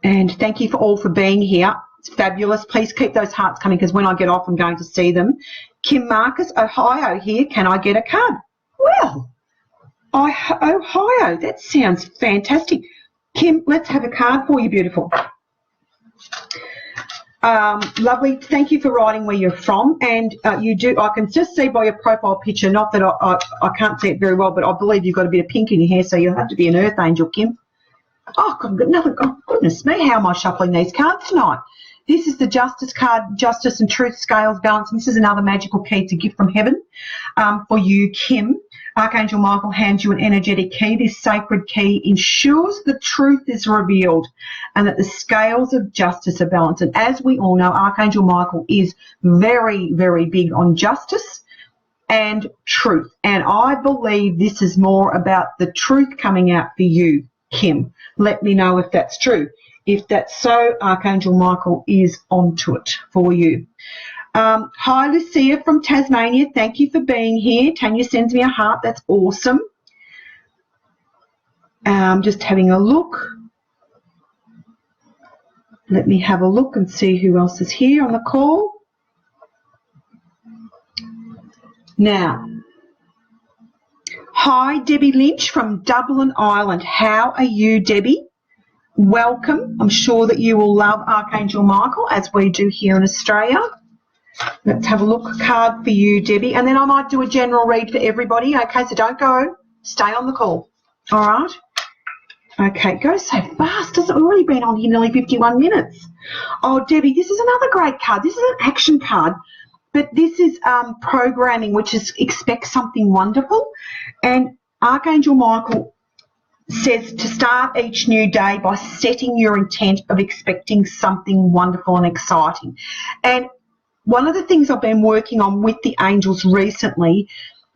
And thank you all for being here. It's fabulous. Please keep those hearts coming, because when I get off, I'm going to see them. Kim Marcus, Ohio here. Can I get a card? Well, Ohio, that sounds fantastic. Kim, let's have a card for you, beautiful. Lovely. Thank you for writing where you're from. And you do, I can just see by your profile picture, not that I can't see it very well, but I believe you've got a bit of pink in your hair, so you'll have to be an earth angel, Kim. Oh, goodness me, how am I shuffling these cards tonight? This is the Justice card, Justice and Truth, Scales, Balance. And this is another magical key. It's a gift from heaven for you, Kim. Archangel Michael hands you an energetic key. This sacred key ensures the truth is revealed and that the scales of justice are balanced. And as we all know, Archangel Michael is very, very big on justice and truth. And I believe this is more about the truth coming out for you, Kim. Let me know if that's true. If that's so, Archangel Michael is onto it for you. Hi, Lucia from Tasmania. Thank you for being here. Tanya sends me a heart. That's awesome. Just having a look. Let me have a look and see who else is here on the call. Now, hi, Debbie Lynch from Dublin, Ireland. How are you, Debbie? Welcome. I'm sure that you will love Archangel Michael as we do here in Australia. Let's have a look card for you, Debbie. And then I might do a general read for everybody. Okay, so don't go. Stay on the call. All right? Okay, it goes so fast. Doesn't we've already been on here nearly 51 minutes. Oh, Debbie, this is another great card. This is an action card. But this is programming, which is expect something wonderful. And Archangel Michael says to start each new day by setting your intent of expecting something wonderful and exciting. And one of the things I've been working on with the angels recently,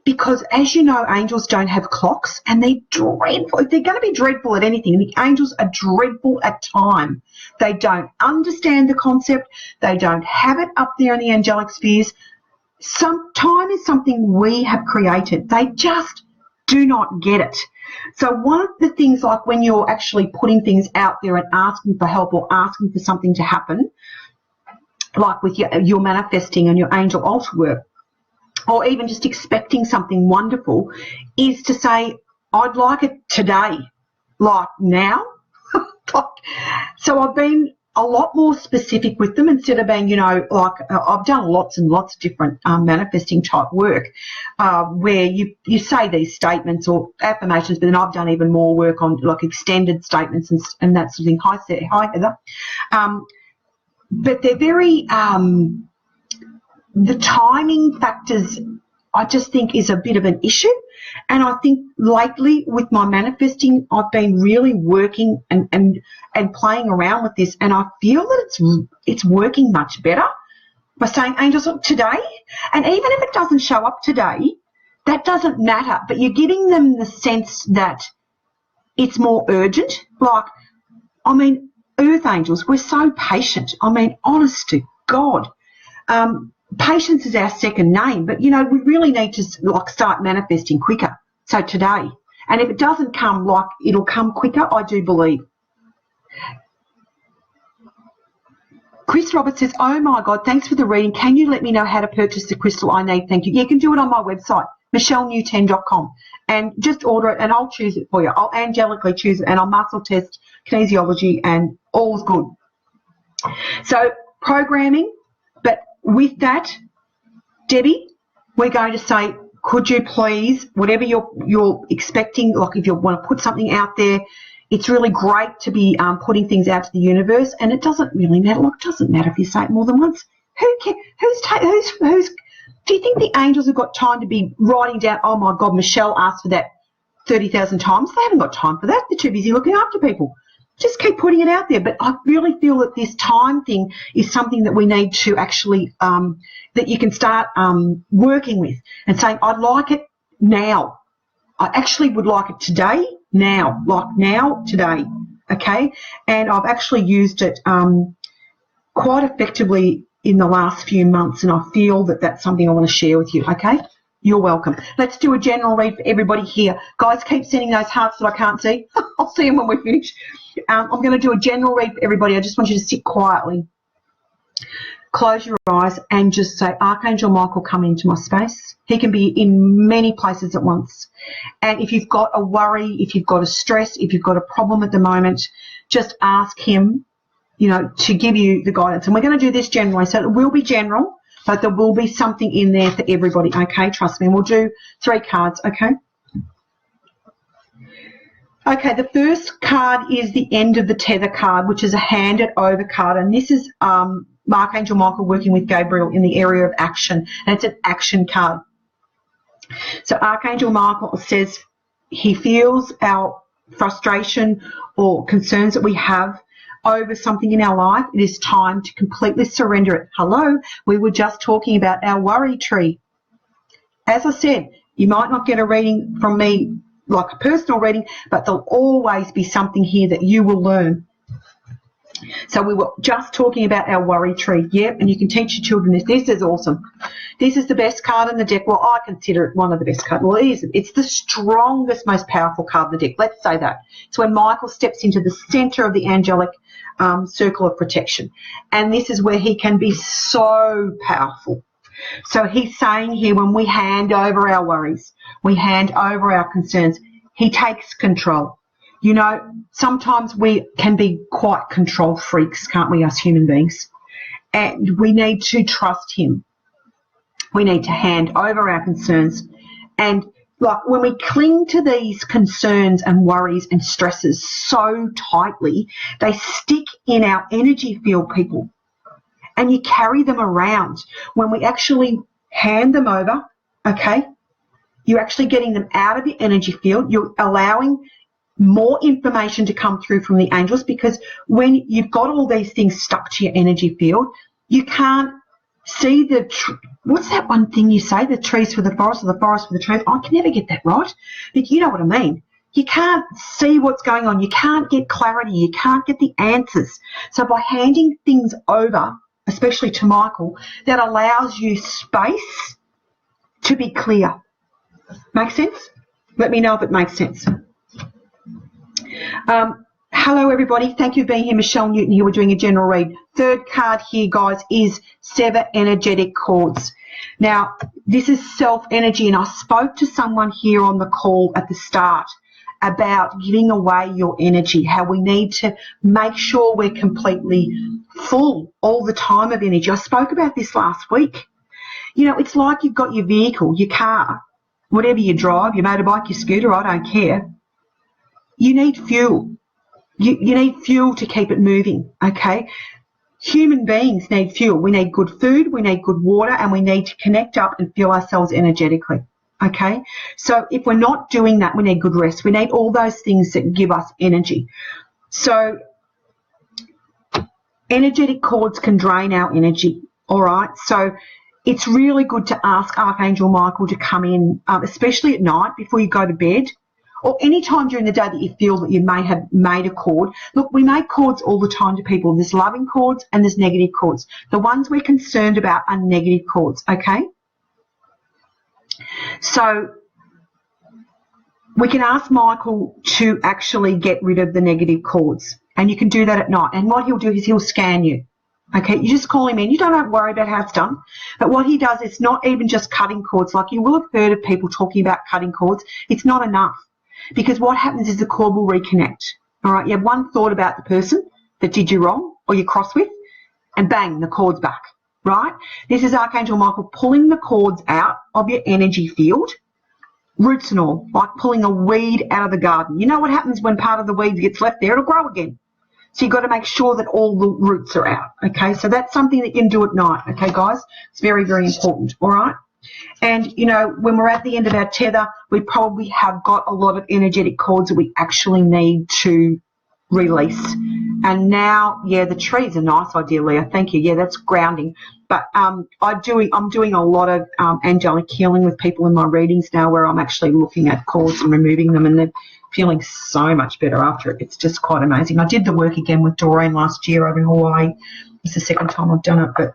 because as you know, angels don't have clocks and they're dreadful. If they're going to be dreadful at anything, the angels are dreadful at time. They don't understand the concept. They don't have it up there in the angelic spheres. Time is something we have created. They just do not get it. So one of the things, like when you're actually putting things out there and asking for help or asking for something to happen, like with your manifesting and your angel altar work, or even just expecting something wonderful, is to say, I'd like it today, like now. So I've been a lot more specific with them instead of being, like I've done lots and lots of different manifesting type work where you say these statements or affirmations, but then I've done even more work on like extended statements and that sort of thing. Hi, Heather. But they're very, the timing factors I just think is a bit of an issue. And I think lately with my manifesting, I've been really working and playing around with this, and I feel that it's working much better by saying, angels, look, today, and even if it doesn't show up today, that doesn't matter, but you're giving them the sense that it's more urgent. Like, I mean, earth angels, we're so patient. I mean, honest to God, patience is our second name, but, we really need to, like, start manifesting quicker. So today, and if it doesn't come, like, it'll come quicker, I do believe. Chris Roberts says, oh, my God, thanks for the reading. Can you let me know how to purchase the crystal I need? Thank you. Yeah, you can do it on my website, michellenewten.com, and just order it, and I'll choose it for you. I'll angelically choose it, and I'll muscle test kinesiology, and all's good. So programming, but with that, Debbie, we're going to say, could you please, whatever you're expecting, like if you want to put something out there, it's really great to be putting things out to the universe, and it doesn't really matter. Look, it doesn't matter if you say it more than once. Who cares? Do you think the angels have got time to be writing down, oh, my God, Michelle asked for that 30,000 times? They haven't got time for that. They're too busy looking after people. Just keep putting it out there. But I really feel that this time thing is something that we need to actually, that you can start working with and saying, I'd like it now. I actually would like it today, now, like now, today, okay? And I've actually used it quite effectively in the last few months, and I feel that that's something I want to share with you, okay? You're welcome. Let's do a general read for everybody here. Guys, keep sending those hearts that I can't see. I'll see them when we finish. I'm going to do a general read for everybody. I just want you to sit quietly. Close your eyes and just say, Archangel Michael, come into my space. He can be in many places at once. And if you've got a worry, if you've got a stress, if you've got a problem at the moment, just ask him, you know, to give you the guidance. And we're going to do this generally. So it will be general, but there will be something in there for everybody, okay? Trust me. And we'll do 3 cards, okay? Okay, the first card is the end of the tether card, which is a hand it over card. And this is Archangel Michael working with Gabriel in the area of action. And it's an action card. So Archangel Michael says he feels our frustration or concerns that we have over something in our life. It is time to completely surrender it. Hello, we were just talking about our worry tree. As I said, you might not get a reading from me like a personal reading, but there'll always be something here that you will learn. So we were just talking about our worry tree. Yep, and you can teach your children this. This is awesome. This is the best card in the deck. Well, I consider it one of the best cards. Well, it is. It's the strongest, most powerful card in the deck. Let's say that. It's when Michael steps into the center of the angelic circle of protection. And this is where he can be so powerful. So he's saying here, when we hand over our worries, we hand over our concerns, he takes control. You know, sometimes we can be quite control freaks, can't we, us human beings? And we need to trust him. We need to hand over our concerns. And like when we cling to these concerns and worries and stresses so tightly, they stick in our energy field, people. And you carry them around. When we actually hand them over, okay, you're actually getting them out of your energy field. You're allowing more information to come through from the angels, because when you've got all these things stuck to your energy field, you can't see what's that one thing you say, the trees for the forest or the forest for the trees? I can never get that right, but you know what I mean. You can't see what's going on. You can't get clarity. You can't get the answers. So by handing things over, especially to Michael, that allows you space to be clear. Make sense? Let me know if it makes sense. Hello, everybody. Thank you for being here. Michelle Newton here. We're doing a general read. Third card here, guys, is sever energetic cords. Now, this is self-energy, and I spoke to someone here on the call at the start about giving away your energy, how we need to make sure we're completely full all the time of energy. I spoke about this last week. You know, it's like you've got your vehicle, your car, whatever you drive, your motorbike, your scooter, I don't care. You need fuel. You need fuel to keep it moving, okay? Human beings need fuel. We need good food, we need good water, and we need to connect up and fuel ourselves energetically, okay? So if we're not doing that, we need good rest. We need all those things that give us energy. So energetic cords can drain our energy, all right? So it's really good to ask Archangel Michael to come in, especially at night before you go to bed, or any time during the day that you feel that you may have made a cord. Look, we make cords all the time to people. There's loving cords and there's negative cords. The ones we're concerned about are negative cords, okay? So we can ask Michael to actually get rid of the negative cords, and you can do that at night. And what he'll do is he'll scan you. Okay, you just call him in. You don't have to worry about how it's done. But what he does, it's not even just cutting cords. Like you will have heard of people talking about cutting cords. It's not enough. Because what happens is the cord will reconnect. All right, you have one thought about the person that did you wrong or you're cross with, and bang, the cord's back, right? This is Archangel Michael pulling the cords out of your energy field, roots and all, like pulling a weed out of the garden. You know what happens when part of the weed gets left there? It'll grow again. So you've got to make sure that all the roots are out, okay? So that's something that you can do at night, okay, guys? It's very, very important, all right? And, you know, when we're at the end of our tether, we probably have got a lot of energetic cords that we actually need to release. And now, yeah, the tree's a nice idea, Leah. Thank you. Yeah, that's grounding. But I'm doing a lot of angelic healing with people in my readings now, where I'm actually looking at cords and removing them, and they're feeling so much better after it. It's just quite amazing. I did the work again with Doreen last year over in Hawaii. It's the second time I've done it, but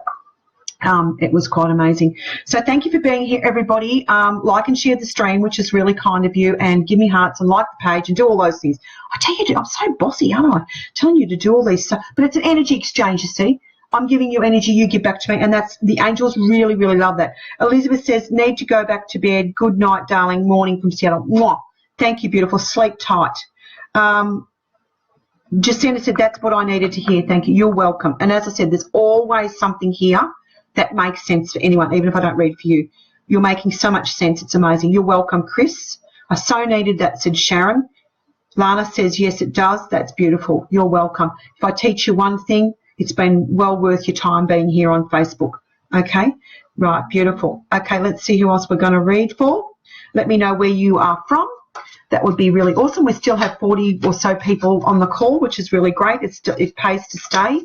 it was quite amazing. So thank you for being here, everybody. Like and share the stream, which is really kind of you, and give me hearts and like the page and do all those things. I tell you, I'm so bossy, aren't I? Telling you to do all these stuff, but it's an energy exchange, you see. I'm giving you energy, you give back to me, and that's the angels really, really love that. Elizabeth says, need to go back to bed. Good night, darling. Morning from Seattle. Mwah. Thank you, beautiful. Sleep tight. Jacinta said, that's what I needed to hear. Thank you. You're welcome. And as I said, there's always something here that makes sense for anyone, even if I don't read for you. You're making so much sense. It's amazing. You're welcome, Chris. I so needed that, said Sharon. Lana says, yes, it does. That's beautiful. You're welcome. If I teach you one thing, it's been well worth your time being here on Facebook. Okay? Right, beautiful. Okay, let's see who else we're going to read for. Let me know where you are from. That would be really awesome. We still have 40 or so people on the call, which is really great. It pays to stay.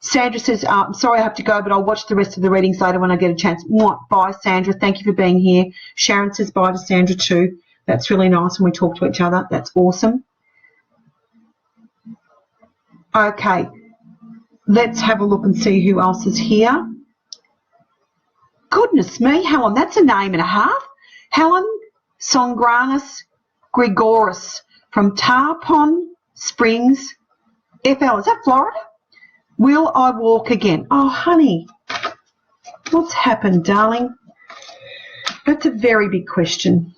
Sandra says, sorry I have to go, but I'll watch the rest of the readings later when I get a chance. Bye, Sandra. Thank you for being here. Sharon says bye to Sandra too. That's really nice when we talk to each other. That's awesome. Okay, let's have a look and see who else is here. Goodness me, Helen, that's a name and a half. Helen Songranis Grigoris from Tarpon Springs, FL. Is that Florida? Will I walk again? Oh, honey, what's happened, darling? That's a very big question.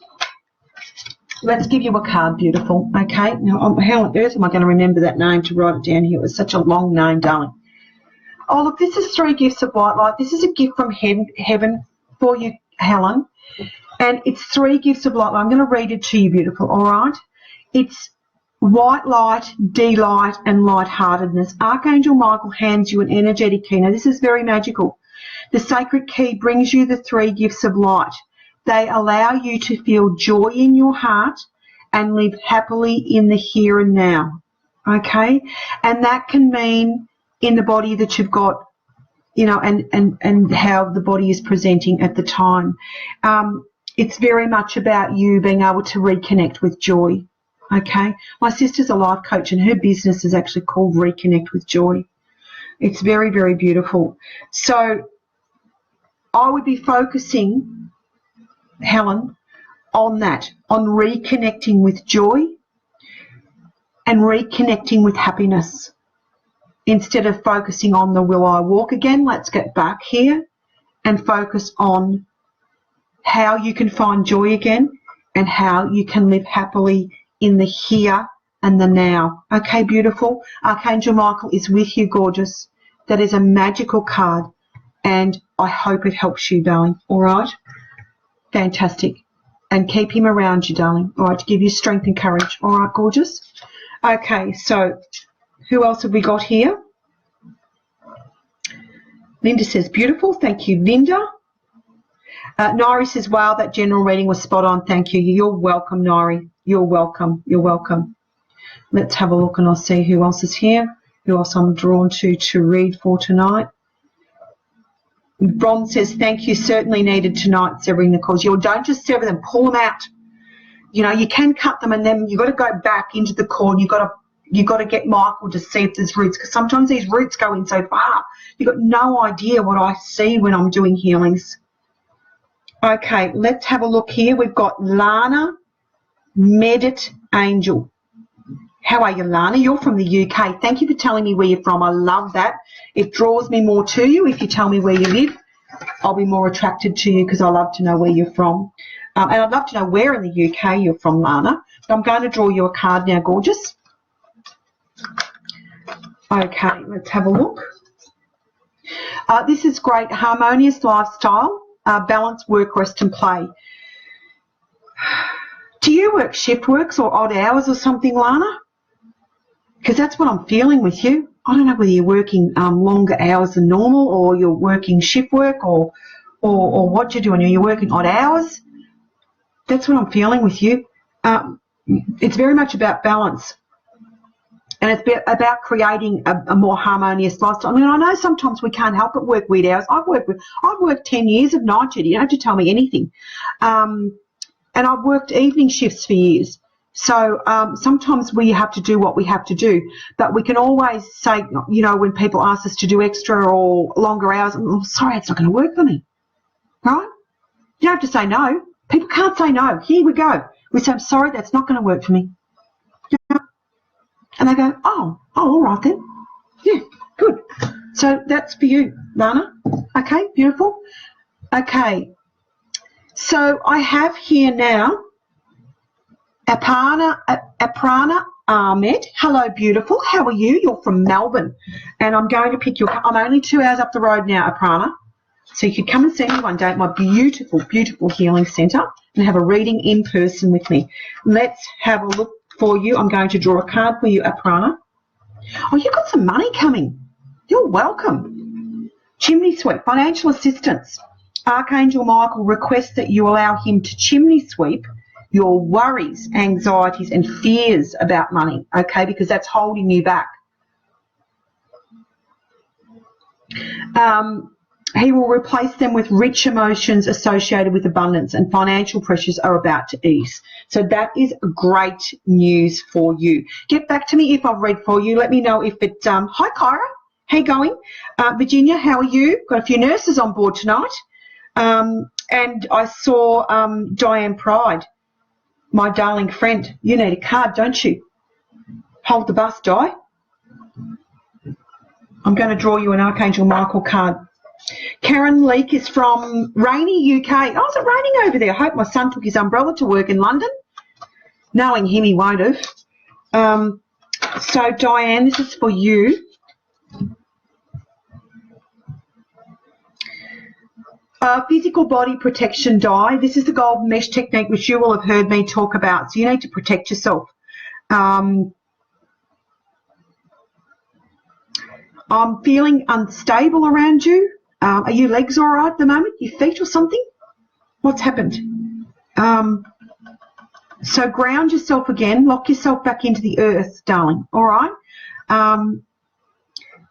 Let's give you a card, beautiful. Okay, now how on earth am I going to remember that name to write it down here? It was such a long name, darling. Oh, look, this is 3 gifts of white light. This is a gift from heaven for you, Helen. And it's 3 gifts of light. I'm going to read it to you, beautiful, all right? It's white light, delight, and lightheartedness. Archangel Michael hands you an energetic key. Now, this is very magical. The sacred key brings you the 3 gifts of light. They allow you to feel joy in your heart and live happily in the here and now, okay? And that can mean in the body that you've got, you know, and how the body is presenting at the time. It's very much about you being able to reconnect with joy, okay? My sister's a life coach and her business is actually called Reconnect with Joy. It's very, very beautiful. So I would be focusing, Helen, on that, on reconnecting with joy and reconnecting with happiness. Instead of focusing on the will I walk again, let's get back here and focus on how you can find joy again and how you can live happily in the here and the now. Okay, beautiful. Archangel Michael is with you, gorgeous. That is a magical card, and I hope it helps you, darling. All right? Fantastic. And keep him around you, darling. All right, to give you strength and courage. All right, gorgeous? Okay, so who else have we got here? Linda says, beautiful. Thank you, Linda. Nairi says, wow, that general reading was spot on. Thank you. You're welcome, Nairi. You're welcome. You're welcome. Let's have a look and I'll see who else is here, who else I'm drawn to read for tonight. Bron says, thank you. Certainly needed tonight, severing the cords. You don't just sever them, pull them out. You know, you can cut them and then you've got to go back into the cord. You've got to get Michael to see if there's roots, because sometimes these roots go in so far. You've got no idea what I see when I'm doing healings. Okay, let's have a look here. We've got Lana Medit Angel. How are you, Lana? You're from the UK. Thank you for telling me where you're from. I love that. It draws me more to you. If you tell me where you live, I'll be more attracted to you because I love to know where you're from. And I'd love to know where in the UK you're from, Lana. But I'm going to draw you a card now, gorgeous. Okay, let's have a look. This is great. Harmonious lifestyle, balance, work, rest and play. Do you work shift works or odd hours or something, Lana? Because that's what I'm feeling with you. I don't know whether you're working longer hours than normal or you're working shift work or what you're doing. Are you working odd hours? That's what I'm feeling with you. It's very much about balance. And it's about creating a more harmonious lifestyle. I mean, I know sometimes we can't help but work weird hours. I've worked 10 years of night duty. You don't have to tell me anything. And I've worked evening shifts for years. So sometimes we have to do what we have to do. But we can always say, you know, when people ask us to do extra or longer hours, I'm sorry, it's not going to work for me. Right? You don't have to say no. People can't say no. Here we go. We say, I'm sorry, that's not going to work for me. And they go, oh, all right then. Yeah, good. So that's for you, Lana. Okay, beautiful. Okay. So I have here now Aprana Ahmed. Hello, beautiful. How are you? You're from Melbourne. And I'm going to pick your... I'm only 2 hours up the road now, Aprana. So you could come and see me one day at my beautiful, beautiful healing centre and have a reading in person with me. Let's have a look for you. I'm going to draw a card for you, Aprana. Oh, you've got some money coming. You're welcome. Chimney sweep, financial assistance. Archangel Michael requests that you allow him to chimney sweep your worries, anxieties and fears about money, okay, because that's holding you back. He will replace them with rich emotions associated with abundance, and financial pressures are about to ease. So that is great news for you. Get back to me if I've read for you. Let me know if it's... hi, Kyra. How you going? Virginia, how are you? Got a few nurses on board tonight. And I saw Diane Pride, my darling friend. You need a card, don't you? Hold the bus, Di. I'm going to draw you an Archangel Michael card. Karen Leake is from rainy UK. Oh, is it raining over there? I hope my son took his umbrella to work in London. Knowing him, he won't have. So, Diane, this is for you. Physical body protection die. This is the golden mesh technique, which you will have heard me talk about. So you need to protect yourself. I'm feeling unstable around you. Are your legs all right at the moment? Your feet or something? What's happened? So ground yourself again. Lock yourself back into the earth, darling. All right?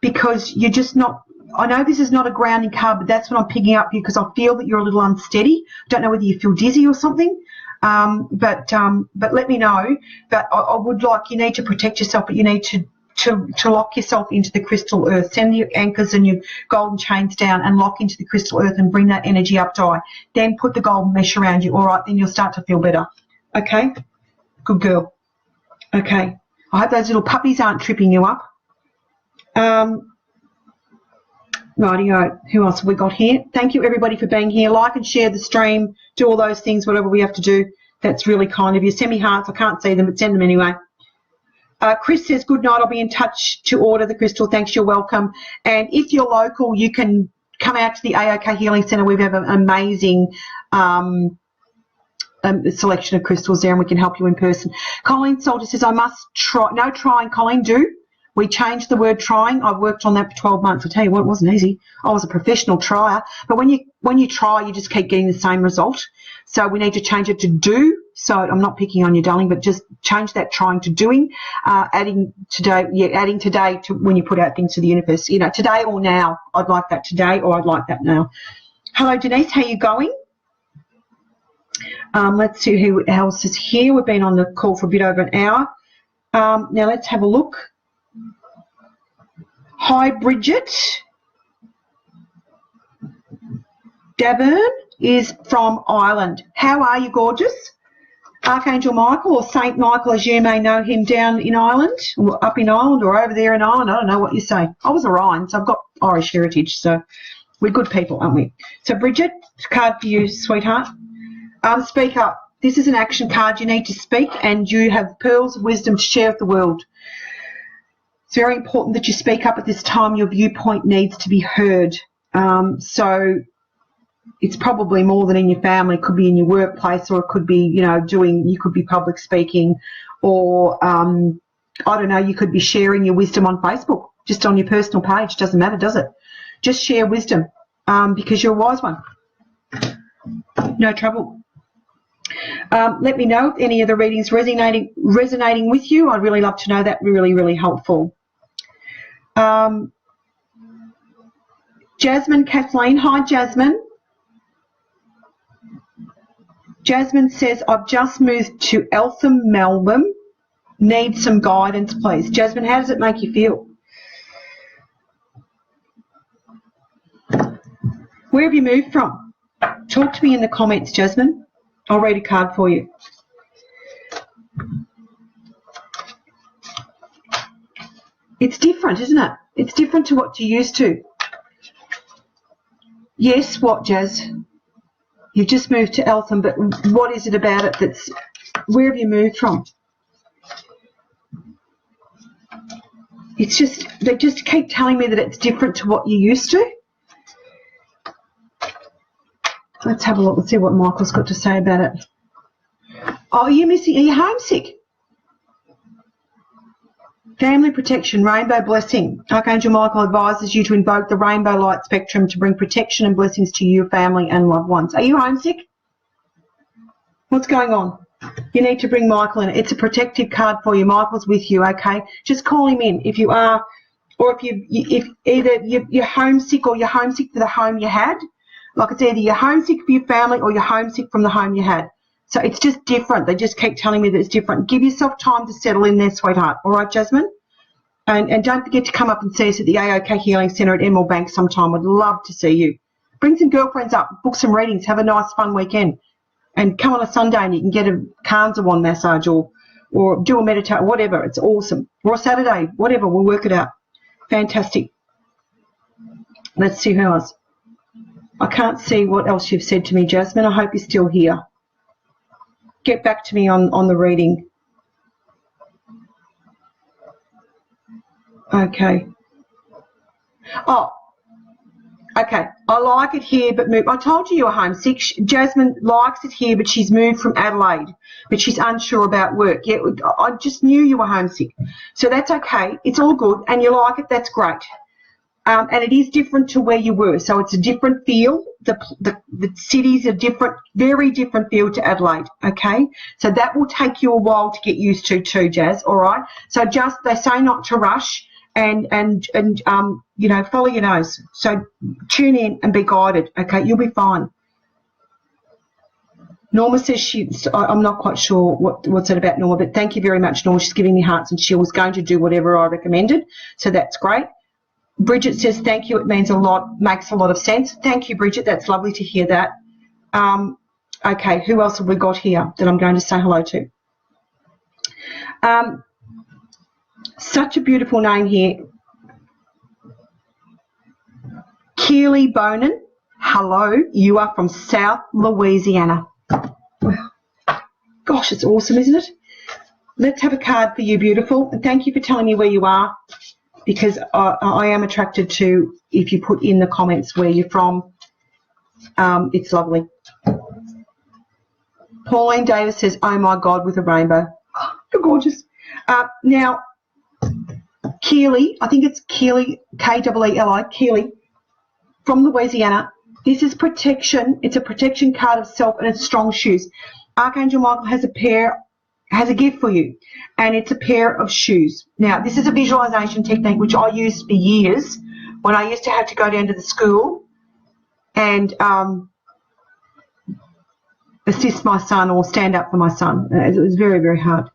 Because you're just not... I know this is not a grounding card, but that's what I'm picking up here because I feel that you're a little unsteady. Don't know whether you feel dizzy or something, but let me know. But I would like... You need to protect yourself, but you need to lock yourself into the crystal earth. Send your anchors and your golden chains down and lock into the crystal earth and bring that energy up, Di. Then put the golden mesh around you. All right, then you'll start to feel better. Okay? Good girl. Okay. I hope those little puppies aren't tripping you up. Rightio. Who else have we got here? Thank you, everybody, for being here. Like and share the stream. Do all those things, whatever we have to do. That's really kind of you. Send me hearts. I can't see them, but send them anyway. Chris says, good night. I'll be in touch to order the crystal. Thanks. You're welcome. And if you're local, you can come out to the AOK Healing Centre. We have an amazing selection of crystals there, and we can help you in person. Colleen Salter says, I must try. No trying, Colleen, do. We changed the word trying. I've worked on that for 12 months. I tell you what, it wasn't easy. I was a professional trier. But when you try, you just keep getting the same result. So we need to change it to do. So I'm not picking on you, darling, but just change that trying to doing, adding today to when you put out things to the universe. You know, today or now. I'd like that today, or I'd like that now. Hello, Denise. How you going? Let's see who else is here. We've been on the call for a bit over an hour. Now let's have a look. Hi, Bridget. Davern is from Ireland. How are you, gorgeous? Archangel Michael, or Saint Michael as you may know him, down in Ireland, or up in Ireland, or over there in Ireland. I don't know what you say. I was Orion, so I've got Irish heritage, so we're good people, aren't we? So, Bridget, card for you, sweetheart. Speak up. This is an action card. You need to speak, and you have pearls of wisdom to share with the world. It's very important that you speak up at this time. Your viewpoint needs to be heard. So it's probably more than in your family. It could be in your workplace, or it could be, you could be public speaking, or I don't know, you could be sharing your wisdom on Facebook, just on your personal page. Doesn't matter, does it? Just share wisdom because you're a wise one. No trouble. Let me know if any of the readings resonating with you. I'd really love to know that. Really, really helpful. Jasmine Kathleen. Hi, Jasmine. Jasmine says, I've just moved to Eltham, Melbourne. Need some guidance, please. Jasmine, how does it make you feel? Where have you moved from? Talk to me in the comments, Jasmine. I'll read a card for you. It's different, isn't it? It's different to what you're used to. Yes, what, Jazz? You've just moved to Eltham, but what is it about it that's Where have you moved from? It's just, they just keep telling me that it's different to what you used to. Let's have a look and see what Michael's got to say about it. Oh, are you homesick? Family protection, rainbow blessing. Archangel Michael advises you to invoke the rainbow light spectrum to bring protection and blessings to your family and loved ones. Are you homesick? What's going on? You need to bring Michael in. It's a protective card for you. Michael's with you, okay? Just call him in if you are, or if either you're homesick or you're homesick for the home you had. Like it's either you're homesick for your family or you're homesick from the home you had. So it's just different. They just keep telling me that it's different. Give yourself time to settle in there, sweetheart. All right, Jasmine? And don't forget to come up and see us at the AOK Healing Centre at Emerald Bank sometime. I'd love to see you. Bring some girlfriends up, book some readings, have a nice fun weekend. And come on a Sunday and you can get a Kanzawan massage or do a meditation, whatever. It's awesome. Or a Saturday, whatever. We'll work it out. Fantastic. Let's see who else. I can't see what else you've said to me, Jasmine. I hope you're still here. Get back to me on the reading. Okay. Oh, okay. I like it here, but move. I told you were homesick. Jasmine likes it here, but she's moved from Adelaide, but she's unsure about work. Yeah, I just knew you were homesick. So that's okay. It's all good, and you like it. That's great. And it is different to where you were. So it's a different feel. The city's a different, very different feel to Adelaide, okay? So that will take you a while to get used to too, Jazz, all right? So just, they say not to rush and you know, follow your nose. So tune in and be guided, okay? You'll be fine. Norma says I'm not quite sure what's it about, Norma, but thank you very much, Norma. She's giving me hearts and she was going to do whatever I recommended, so that's great. Bridget says, thank you, it means a lot, makes a lot of sense. Thank you, Bridget, that's lovely to hear that. Okay, who else have we got here that I'm going to say hello to? Such a beautiful name here. Keely Bonin, hello, you are from South Louisiana. Wow. Gosh, it's awesome, isn't it? Let's have a card for you, beautiful. And thank you for telling me where you are, because I am attracted to, if you put in the comments where you're from, it's lovely. Pauline Davis says, oh my God, with a rainbow. Oh, you're gorgeous. Now, Keely, I think it's Keely, K-E-E-L-I, Keely, from Louisiana. This is protection. It's a protection card of self, and it's strong shoes. Archangel Michael has a gift for you, and it's a pair of shoes. Now, this is a visualization technique which I used for years when I used to have to go down to the school and assist my son or stand up for my son. It was very, very hard.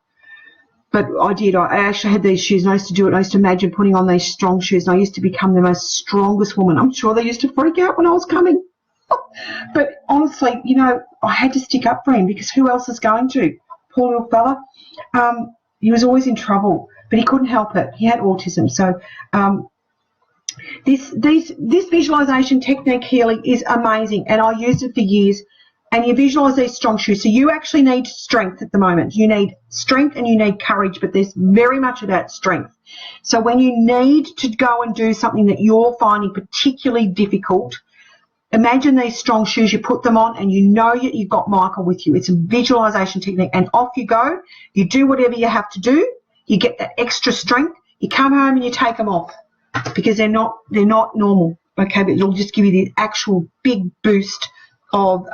But I did. I actually had these shoes, and I used to do it. I used to imagine putting on these strong shoes, and I used to become the most strongest woman. I'm sure they used to freak out when I was coming. But honestly, you know, I had to stick up for him, because who else is going to? Poor little fella. He was always in trouble, but he couldn't help it. He had autism. So this visualization technique, Healy, is amazing, and I used it for years. And you visualize these strong shoes. So you actually need strength at the moment. You need strength and you need courage, but there's very much of that strength. So when you need to go and do something that you're finding particularly difficult, imagine these strong shoes, you put them on, and you know you've got Michael with you. It's a visualization technique, and off you go. You do whatever you have to do. You get that extra strength. You come home and you take them off, because they're not normal, okay? But it'll just give you the actual big boost of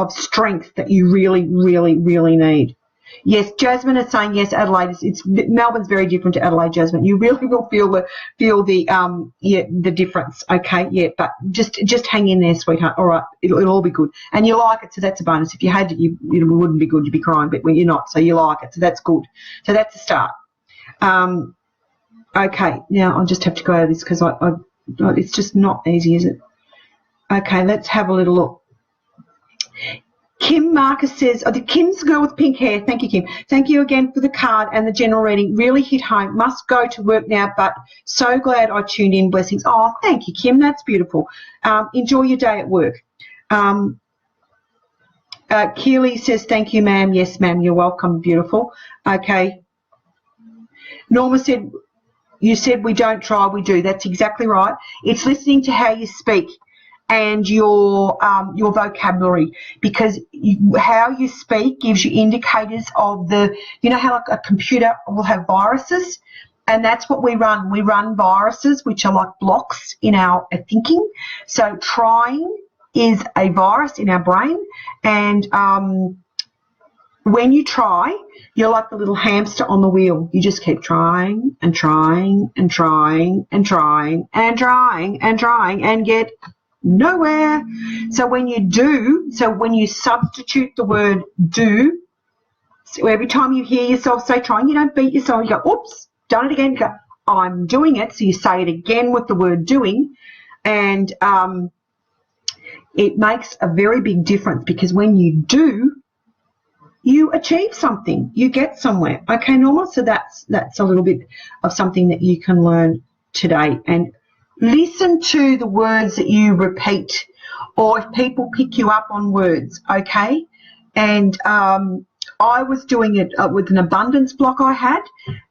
strength that you really, really, really need. Yes, Jasmine is saying yes. Adelaide it's Melbourne's very different to Adelaide, Jasmine. You really will feel the difference. Okay, yeah, but just hang in there, sweetheart. All right, it'll all be good. And you like it, so that's a bonus. If you had it, it wouldn't be good. You'd be crying, but when you're not, so you like it, so that's good. So that's a start. Okay, now I'll just have to go over this because it's just not easy, is it? Okay, let's have a little look. Kim Marcus says, Kim's the girl with pink hair. Thank you, Kim. Thank you again for the card and the general reading. Really hit home. Must go to work now, but so glad I tuned in. Blessings. Oh, thank you, Kim. That's beautiful. Enjoy your day at work. Keely says, thank you, ma'am. Yes, ma'am, you're welcome. Beautiful. Okay. Norma said, you said we don't try, we do. That's exactly right. It's listening to how you speak and your vocabulary, because how you speak gives you indicators of the, you know how like a computer will have viruses, and that's what we run. We run viruses, which are like blocks in our thinking. So trying is a virus in our brain, and when you try, you're like the little hamster on the wheel. You just keep trying and trying and trying and trying and trying and trying and get nowhere. So when you substitute the word do, so every time you hear yourself say trying, you don't beat yourself. You go, oops, done it again. You go, I'm doing it. So you say it again with the word doing, and it makes a very big difference, because when you do, you achieve something, you get somewhere. Okay, Norma, so that's a little bit of something that you can learn today. And listen to the words that you repeat, or if people pick you up on words, okay? And I was doing it with an abundance block I had,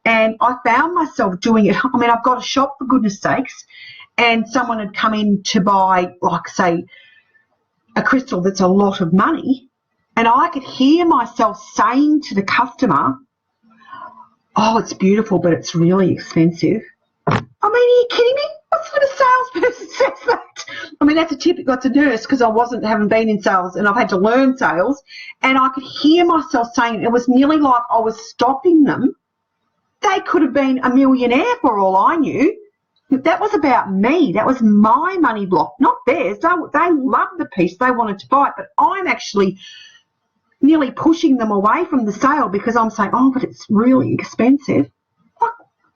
and I found myself doing it. I mean, I've got a shop, for goodness sakes, and someone had come in to buy, like, say, a crystal that's a lot of money, and I could hear myself saying to the customer, oh, it's beautiful, but it's really expensive. I mean, are you kidding me? What sort of salesperson says that? I mean, that's a nurse, because I haven't been in sales, and I've had to learn sales, and I could hear myself saying it was nearly like I was stopping them. They could have been a millionaire for all I knew. That was about me. That was my money block, not theirs. They loved the piece. They wanted to buy it, but I'm actually nearly pushing them away from the sale, because I'm saying, oh, but it's really expensive. Oh,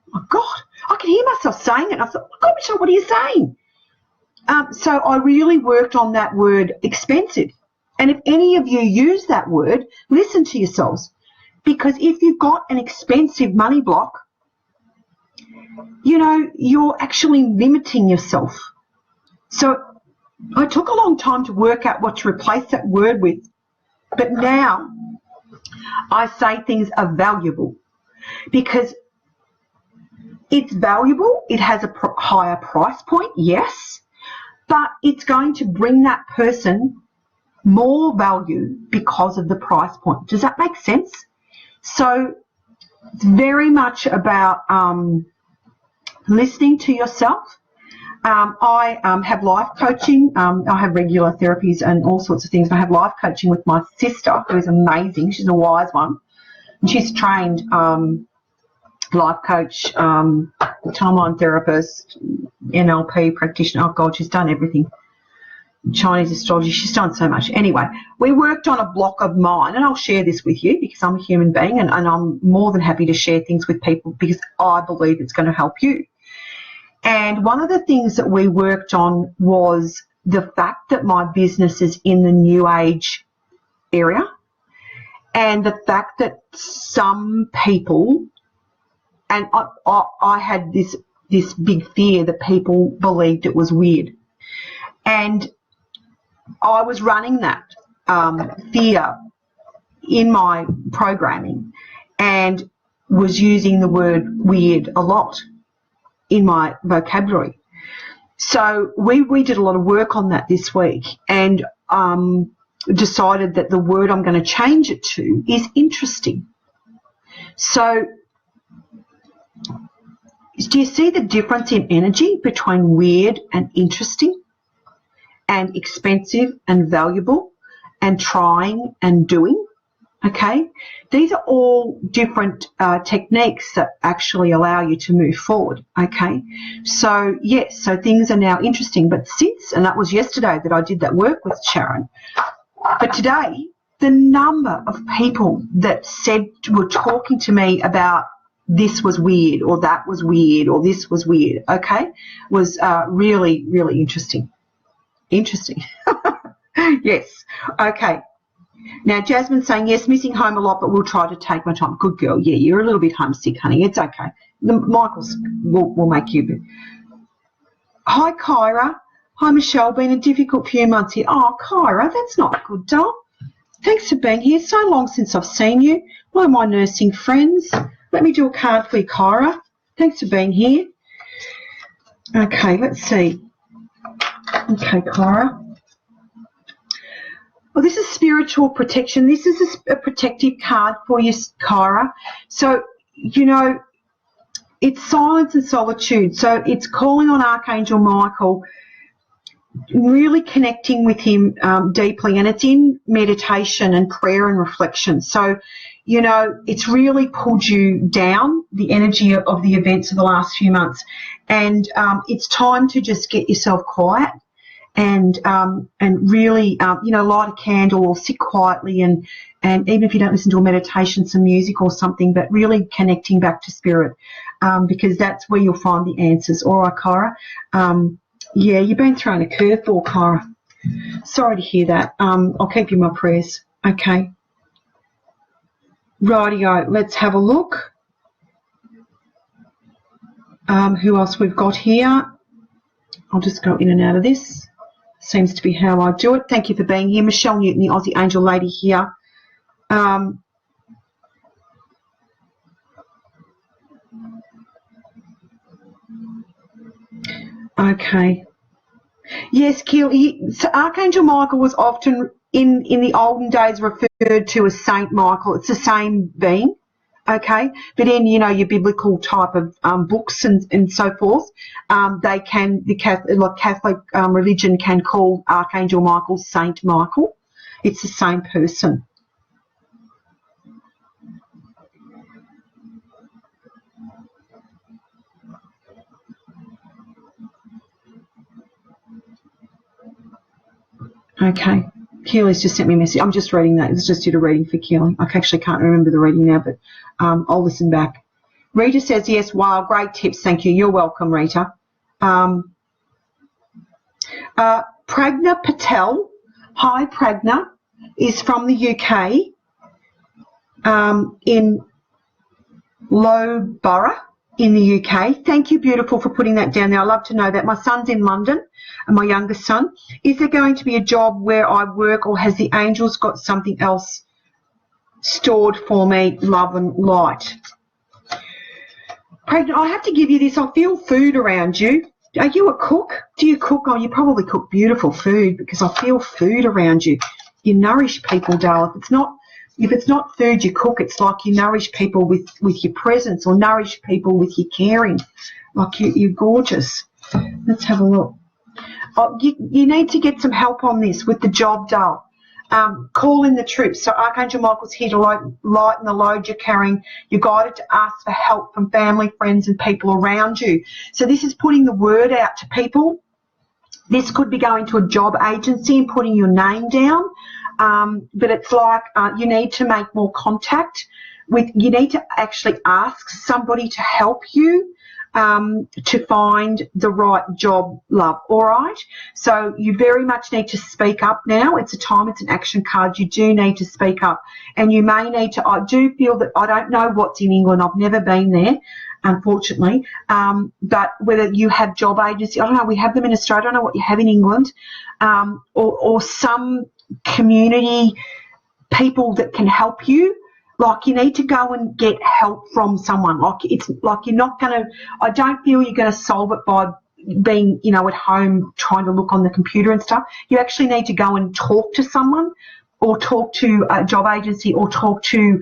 my God. I can hear myself saying it. I thought, oh, God, Michelle, what are you saying? So I really worked on that word expensive. And if any of you use that word, listen to yourselves, because if you've got an expensive money block, you know, you're actually limiting yourself. So I took a long time to work out what to replace that word with. But now I say things are valuable, because it's valuable. It has a higher price point, yes, but it's going to bring that person more value because of the price point. Does that make sense? So it's very much about listening to yourself. I have life coaching. I have regular therapies and all sorts of things. I have life coaching with my sister, who is amazing. She's a wise one. And she's trained life coach, timeline therapist, NLP practitioner. Oh, God, she's done everything. Chinese astrology. She's done so much. Anyway, we worked on a block of mine, and I'll share this with you because I'm a human being, and I'm more than happy to share things with people because I believe it's going to help you. And one of the things that we worked on was the fact that my business is in the New Age area, and the fact that some people, and I had this big fear that people believed it was weird. And I was running that fear in my programming and was using the word weird a lot in my vocabulary. So we did a lot of work on that this week, and decided that the word I'm going to change it to is interesting. So do you see the difference in energy between weird and interesting, and expensive and valuable, and trying and doing? Okay, these are all different techniques that actually allow you to move forward. Okay, so yes, so things are now interesting, but since, and that was yesterday that I did that work with Sharon, but today the number of people that were talking to me about this was weird, or that was weird, or this was weird, okay, was really, really interesting. Interesting. Yes, okay. Now, Jasmine's saying, yes, missing home a lot, but we'll try to take my time. Good girl. Yeah, you're a little bit homesick, honey. It's okay. Michael's will make you. Hi, Kyra. Hi, Michelle. Been a difficult few months here. Oh, Kyra, that's not good, doll. Thanks for being here. So long since I've seen you. One of my nursing friends. Let me do a card for you, Kyra. Thanks for being here. Okay, let's see. Okay, Kyra. Well, this is spiritual protection. This is a protective card for you, Kyra. So, you know, it's silence and solitude. So it's calling on Archangel Michael, really connecting with him deeply, and it's in meditation and prayer and reflection. So, you know, it's really pulled you down, the energy of the events of the last few months, and it's time to just get yourself quiet and really, you know, light a candle or sit quietly, and even if you don't listen to a meditation, some music or something, but really connecting back to spirit, because that's where you'll find the answers. All right, Kyra. Yeah, you've been thrown a curveball, Kyra. Sorry to hear that. I'll keep you in my prayers. Okay. Rightio, let's have a look. Who else we've got here? I'll just go in and out of this. Seems to be how I do it. Thank you for being here. Michelle Newton, the Aussie Angel lady here. Okay. Yes, Keel. So Archangel Michael was often in the olden days referred to as Saint Michael. It's the same being, okay? But in, you know, your biblical type of books and so forth, they can, the Catholic religion can call Archangel Michael Saint Michael. It's the same person. Okay. Keely's just sent me a message. I'm just reading that. It's just did a reading for Keely. I actually can't remember the reading now, but I'll listen back. Rita says, yes, wow, great tips. Thank you. You're welcome, Rita. Pragna Patel, hi, Pragna, is from the UK in Loughborough in the UK. Thank you, beautiful, for putting that down there. I love to know that. My son's in London, and my youngest son. Is there going to be a job where I work, or has the angels got something else stored for me? Love and light. Pregnant, I have to give you this. I feel food around you. Are you a cook? Do you cook? Oh, you probably cook beautiful food, because I feel food around you. You nourish people, darling. If it's not food you cook, it's like you nourish people with your presence, or nourish people with your caring. Like you're gorgeous. Let's have a look. Oh, you need to get some help on this with the job, doll. Call in the troops. So Archangel Michael's here to lighten the load you're carrying. You're guided to ask for help from family, friends, and people around you. So this is putting the word out to people. This could be going to a job agency and putting your name down. But it's like you need to make more contact with. You need to actually ask somebody to help you to find the right job, love. All right. So you very much need to speak up now. It's a time. It's an action card. You do need to speak up, and you may need to. I do feel that I don't know what's in England. I've never been there, unfortunately. But whether you have job agency, I don't know. We have them in Australia. I don't know what you have in England, or some community people that can help you. Like you need to go and get help from someone. Like it's like you're not going to, I don't feel you're going to solve it by being, you know, at home trying to look on the computer and stuff. You actually need to go and talk to someone, or talk to a job agency, or talk to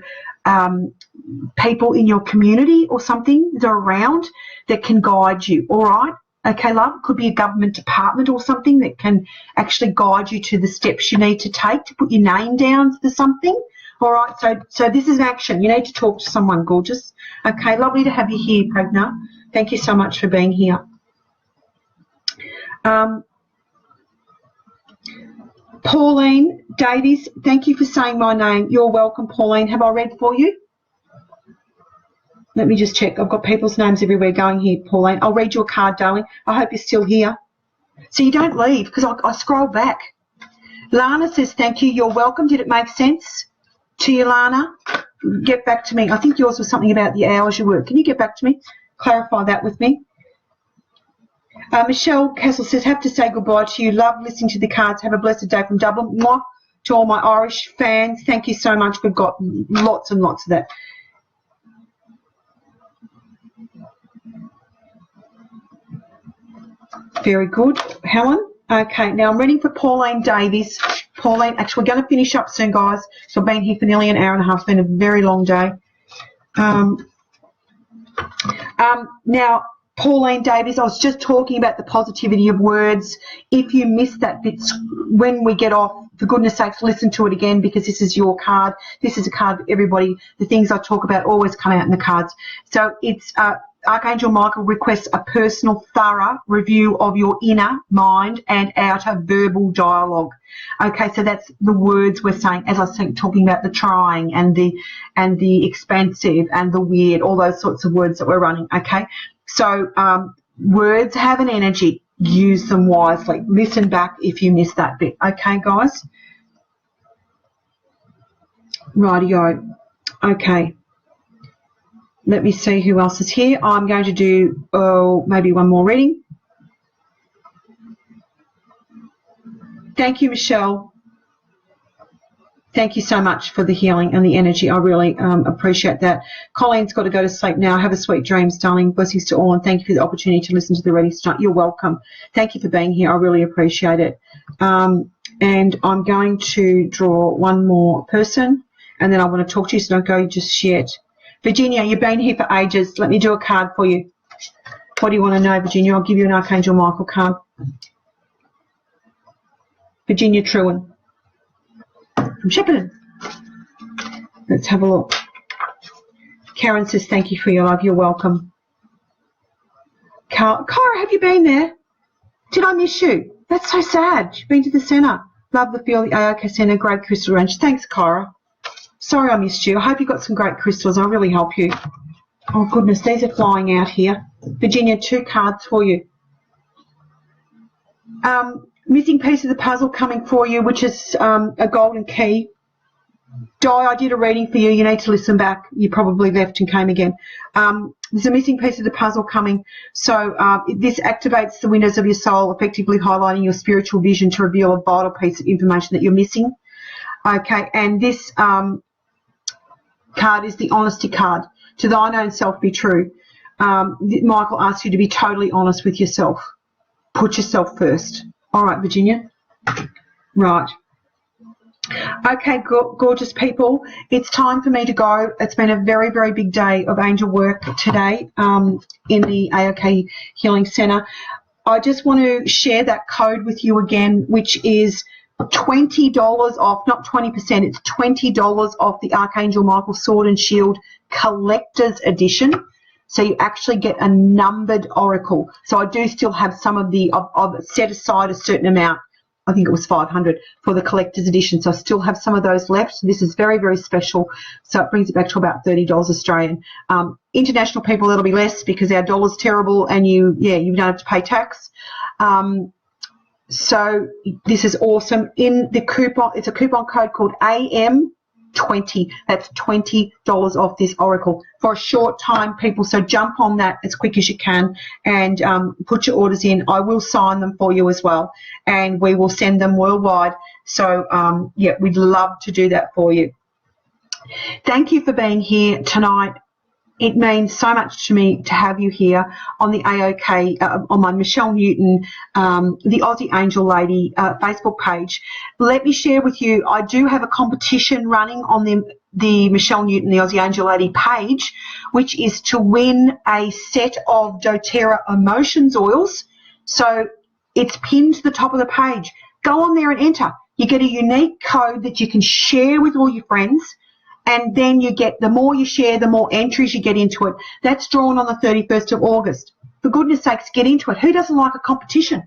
people in your community or something that are around that can guide you. All right. Okay, love. Could be a government department or something that can actually guide you to the steps you need to take to put your name down for something. All right, so this is action. You need to talk to someone, gorgeous. Okay, lovely to have you here, Pragna. Thank you so much for being here. Pauline Davies, thank you for saying my name. You're welcome, Pauline. Have I read for you? Let me just check. I've got people's names everywhere going here, Pauline. I'll read your card, darling. I hope you're still here. So you don't leave, because I scroll back. Lana says, thank you. You're welcome. Did it make sense to you, Lana? Get back to me. I think yours was something about the hours you work. Can you get back to me? Clarify that with me. Michelle Castle says, have to say goodbye to you. Love listening to the cards. Have a blessed day from Dublin. Mwah. To all my Irish fans, thank you so much. We've got lots and lots of that. Very good, Helen. Okay, now I'm reading for Pauline Davies. Pauline, actually, we're going to finish up soon, guys. So I've been here for nearly an hour and a half. It's been a very long day. Now, Pauline Davies, I was just talking about the positivity of words. If you missed that bit, when we get off, for goodness sakes, listen to it again, because this is your card. This is a card for everybody. The things I talk about always come out in the cards. So it's Archangel Michael requests a personal, thorough review of your inner mind and outer verbal dialogue. Okay, so that's the words we're saying, as I was talking about the trying and the expansive and the weird, all those sorts of words that we're running. Okay, so words have an energy. Use them wisely. Listen back if you missed that bit. Okay, guys? Rightio. Okay. Let me see who else is here. I'm going to do maybe one more reading. Thank you, Michelle. Thank you so much for the healing and the energy. I really appreciate that. Colleen's got to go to sleep now. Have a sweet dreams, darling. Blessings to all, and thank you for the opportunity to listen to the readings tonight. You're welcome. Thank you for being here. I really appreciate it. And I'm going to draw one more person, and then I want to talk to you, so don't go just yet. Virginia, you've been here for ages. Let me do a card for you. What do you want to know, Virginia? I'll give you an Archangel Michael card. Virginia Truen from Shepparton. Let's have a look. Karen says, thank you for your love. You're welcome. Cara, have you been there? Did I miss you? That's so sad. You've been to the centre. Love the feel of the AOK Centre. Great crystal range. Thanks, Cara. Sorry I missed you. I hope you got some great crystals. I'll really help you. Oh, goodness, these are flying out here. Virginia, 2 cards for you. Missing piece of the puzzle coming for you, which is a golden key. Di, I did a reading for you. You need to listen back. You probably left and came again. There's a missing piece of the puzzle coming. So this activates the windows of your soul, effectively highlighting your spiritual vision to reveal a vital piece of information that you're missing. Okay, and this card is the honesty card. To thine own self be true. Michael asks you to be totally honest with yourself. Put yourself first. All right, Virginia. Right. Okay, gorgeous people. It's time for me to go. It's been a very, very big day of angel work today in the AOK Healing Centre. I just want to share that code with you again, which is $20 off, not 20%, it's $20 off the Archangel Michael Sword and Shield Collector's Edition. So you actually get a numbered oracle. So I do still have some of the, I've set aside a certain amount, I think it was 500 for the collector's edition. So I still have some of those left. So this is very, very special. So it brings it back to about $30 Australian. International people, that'll be less because our dollar's terrible and you don't have to pay tax. So this is awesome. In the coupon, it's a coupon code called AM20. That's $20 off this oracle for a short time, people. So jump on that as quick as you can and put your orders in. I will sign them for you as well, and we will send them worldwide. So, yeah, we'd love to do that for you. Thank you for being here tonight. It means so much to me to have you here on the AOK, on my Michelle Newten, the Aussie Angel Lady Facebook page. Let me share with you, I do have a competition running on the Michelle Newten, the Aussie Angel Lady page, which is to win a set of doTERRA Emotions oils. So it's pinned to the top of the page. Go on there and enter. You get a unique code that you can share with all your friends. And then you get, the more you share, the more entries you get into it. That's drawn on the 31st of August. For goodness sakes, get into it. Who doesn't like a competition?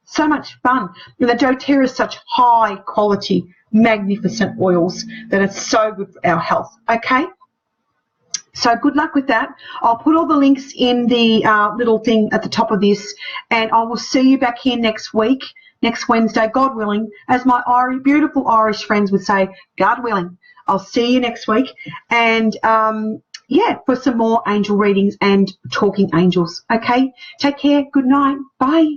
So much fun. And the doTERRA is such high quality, magnificent oils that are so good for our health. Okay? So good luck with that. I'll put all the links in the little thing at the top of this, and I will see you back here next week, next Wednesday, God willing, as my beautiful Irish friends would say, God willing. I'll see you next week, and yeah, for some more angel readings and talking angels. Okay, take care. Good night. Bye.